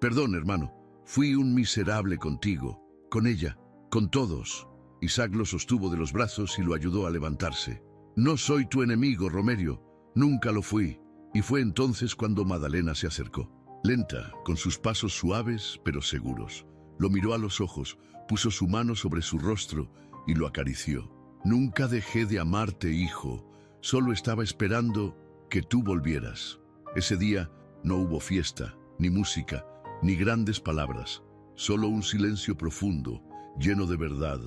perdón, hermano. Fui un miserable contigo, con ella, con todos». Isaac lo sostuvo de los brazos y lo ayudó a levantarse. «No soy tu enemigo, Romerio. Nunca lo fui». Y fue entonces cuando Madalena se acercó, lenta, con sus pasos suaves pero seguros. Lo miró a los ojos, puso su mano sobre su rostro y lo acarició. «Nunca dejé de amarte, hijo. Solo estaba esperando que tú volvieras». Ese día no hubo fiesta, ni música, ni grandes palabras. Solo un silencio profundo, lleno de verdad.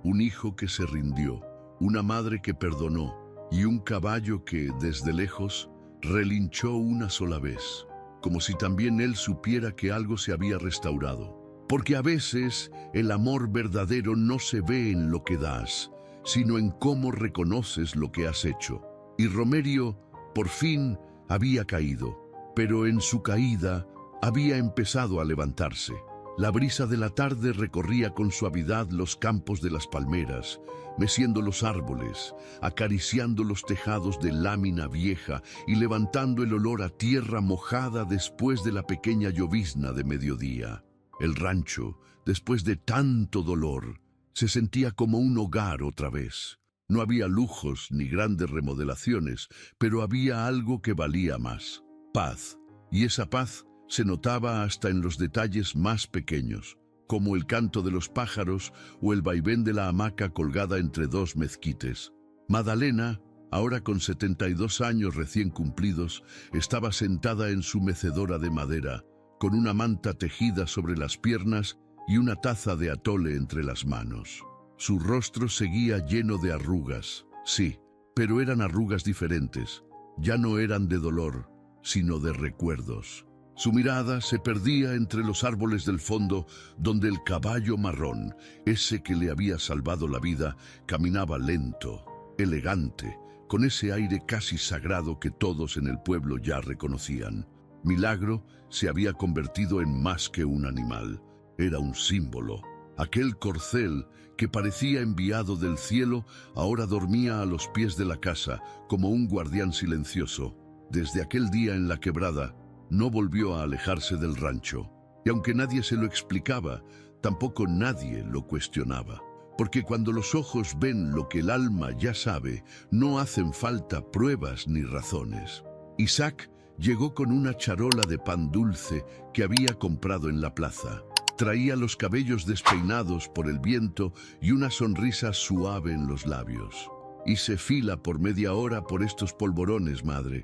Un hijo que se rindió, una madre que perdonó y un caballo que, desde lejos, relinchó una sola vez, como si también él supiera que algo se había restaurado. Porque a veces el amor verdadero no se ve en lo que das, sino en cómo reconoces lo que has hecho. Y Romerio, por fin, había caído, pero en su caída había empezado a levantarse. La brisa de la tarde recorría con suavidad los campos de Las Palmeras, meciendo los árboles, acariciando los tejados de lámina vieja y levantando el olor a tierra mojada después de la pequeña llovizna de mediodía. El rancho, después de tanto dolor, se sentía como un hogar otra vez. No había lujos ni grandes remodelaciones, pero había algo que valía más: paz. Y esa paz se notaba hasta en los detalles más pequeños, como el canto de los pájaros o el vaivén de la hamaca colgada entre dos mezquites. Madalena, ahora con 72 años recién cumplidos, estaba sentada en su mecedora de madera, con una manta tejida sobre las piernas y una taza de atole entre las manos. Su rostro seguía lleno de arrugas, sí, pero eran arrugas diferentes. Ya no eran de dolor, sino de recuerdos. Su mirada se perdía entre los árboles del fondo, donde el caballo marrón, ese que le había salvado la vida, caminaba lento, elegante, con ese aire casi sagrado que todos en el pueblo ya reconocían. Milagro se había convertido en más que un animal, era un símbolo. Aquel corcel que parecía enviado del cielo ahora dormía a los pies de la casa como un guardián silencioso. Desde aquel día en la quebrada no volvió a alejarse del rancho, y aunque nadie se lo explicaba, tampoco nadie lo cuestionaba. Porque cuando los ojos ven lo que el alma ya sabe, no hacen falta pruebas ni razones. Isaac llegó con una charola de pan dulce que había comprado en la plaza. Traía los cabellos despeinados por el viento y una sonrisa suave en los labios. Hice fila por media hora por estos polvorones, madre,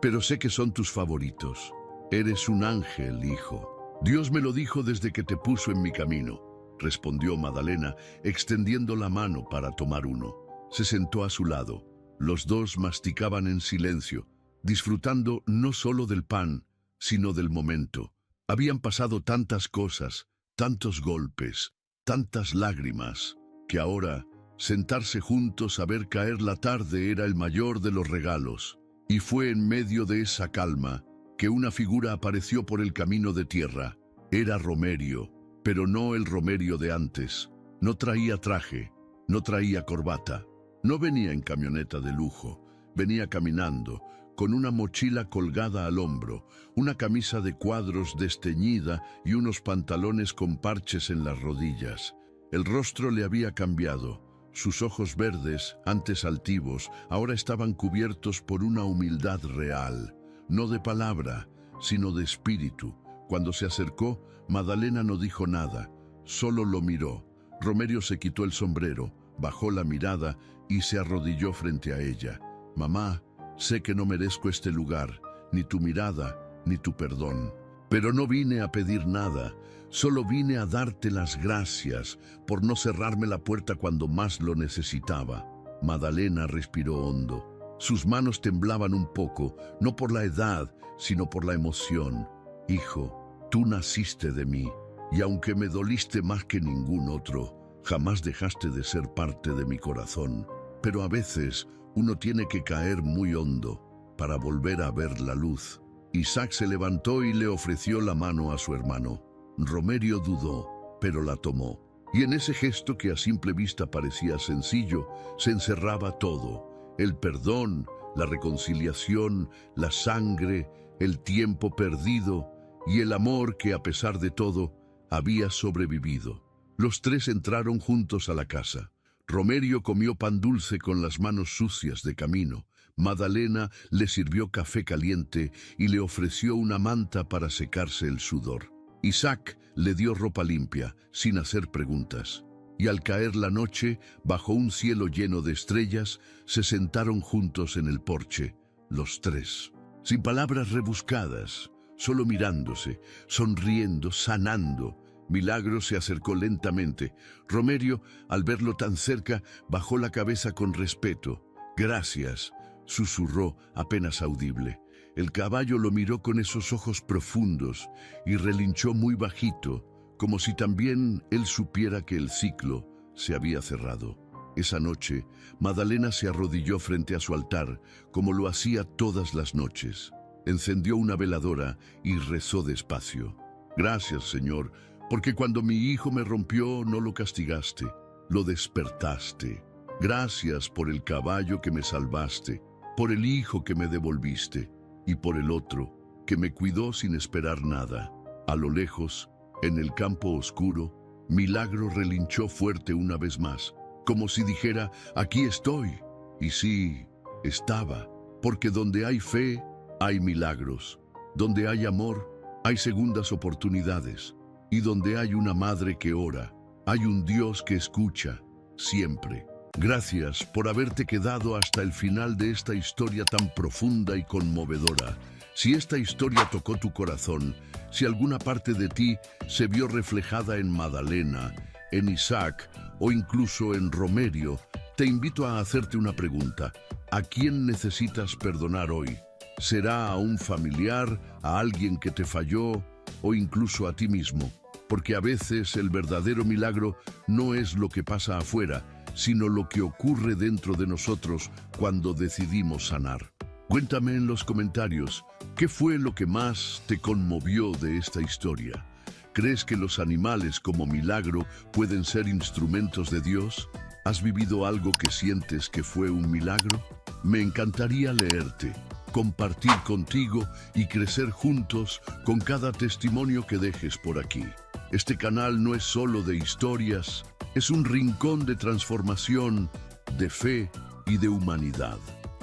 pero sé que son tus favoritos. Eres un ángel, hijo. Dios me lo dijo desde que te puso en mi camino, respondió Madalena, extendiendo la mano para tomar uno. Se sentó a su lado. Los dos masticaban en silencio, disfrutando no solo del pan, sino del momento. Habían pasado tantas cosas, tantos golpes, tantas lágrimas, que ahora sentarse juntos a ver caer la tarde era el mayor de los regalos. Y fue en medio de esa calma que una figura apareció por el camino de tierra. Era Romerio, pero no el Romerio de antes. No traía traje, no traía corbata, no venía en camioneta de lujo, venía caminando, con una mochila colgada al hombro, una camisa de cuadros desteñida y unos pantalones con parches en las rodillas. El rostro le había cambiado. Sus ojos verdes, antes altivos, ahora estaban cubiertos por una humildad real, no de palabra, sino de espíritu. Cuando se acercó, Madalena no dijo nada, solo lo miró. Romerio se quitó el sombrero, bajó la mirada y se arrodilló frente a ella. Mamá, sé que no merezco este lugar, ni tu mirada, ni tu perdón. Pero no vine a pedir nada, solo vine a darte las gracias por no cerrarme la puerta cuando más lo necesitaba. Madalena respiró hondo. Sus manos temblaban un poco, no por la edad, sino por la emoción. Hijo, tú naciste de mí, y aunque me doliste más que ningún otro, jamás dejaste de ser parte de mi corazón. Pero a veces uno tiene que caer muy hondo para volver a ver la luz. Isaac se levantó y le ofreció la mano a su hermano. Romerio dudó, pero la tomó. Y en ese gesto que a simple vista parecía sencillo, se encerraba todo. El perdón, la reconciliación, la sangre, el tiempo perdido y el amor que a pesar de todo había sobrevivido. Los tres entraron juntos a la casa. Romerio comió pan dulce con las manos sucias de camino. Madalena le sirvió café caliente y le ofreció una manta para secarse el sudor. Isaac le dio ropa limpia, sin hacer preguntas. Y al caer la noche, bajo un cielo lleno de estrellas, se sentaron juntos en el porche, los tres. Sin palabras rebuscadas, solo mirándose, sonriendo, sanando. Milagro se acercó lentamente. Romerio, al verlo tan cerca, bajó la cabeza con respeto. «Gracias», susurró apenas audible. El caballo lo miró con esos ojos profundos y relinchó muy bajito, como si también él supiera que el ciclo se había cerrado. Esa noche, Madalena se arrodilló frente a su altar, como lo hacía todas las noches. Encendió una veladora y rezó despacio. «Gracias, Señor, porque cuando mi hijo me rompió no lo castigaste, lo despertaste. Gracias por el caballo que me salvaste, por el hijo que me devolviste y por el otro que me cuidó sin esperar nada». A lo lejos, en el campo oscuro, Milagro relinchó fuerte una vez más, como si dijera: «Aquí estoy». Y sí, estaba, porque donde hay fe, hay milagros. Donde hay amor, hay segundas oportunidades. Y donde hay una madre que ora, hay un Dios que escucha, siempre. Gracias por haberte quedado hasta el final de esta historia tan profunda y conmovedora. Si esta historia tocó tu corazón, si alguna parte de ti se vio reflejada en Madalena, en Isaac o incluso en Romerio, te invito a hacerte una pregunta. ¿A quién necesitas perdonar hoy? será a un familiar, a alguien que te falló o incluso a ti mismo. Porque a veces el verdadero milagro no es lo que pasa afuera, sino lo que ocurre dentro de nosotros cuando decidimos sanar. Cuéntame en los comentarios, ¿qué fue lo que más te conmovió de esta historia? ¿Crees que los animales como milagro pueden ser instrumentos de Dios? ¿Has vivido algo que sientes que fue un milagro? Me encantaría leerte, compartir contigo y crecer juntos con cada testimonio que dejes por aquí. Este canal no es solo de historias, es un rincón de transformación, de fe y de humanidad.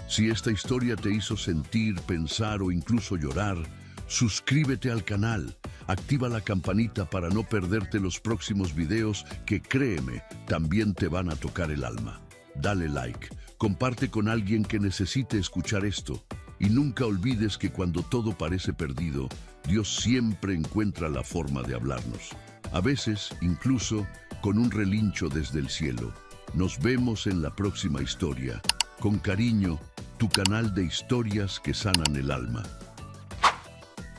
Si esta historia te hizo sentir, pensar o incluso llorar, suscríbete al canal, activa la campanita para no perderte los próximos videos que, créeme, también te van a tocar el alma. Dale like, comparte con alguien que necesite escuchar esto y nunca olvides que cuando todo parece perdido, Dios siempre encuentra la forma de hablarnos. A veces, incluso, con un relincho desde el cielo. Nos vemos en la próxima historia. Con cariño, tu canal de historias que sanan el alma.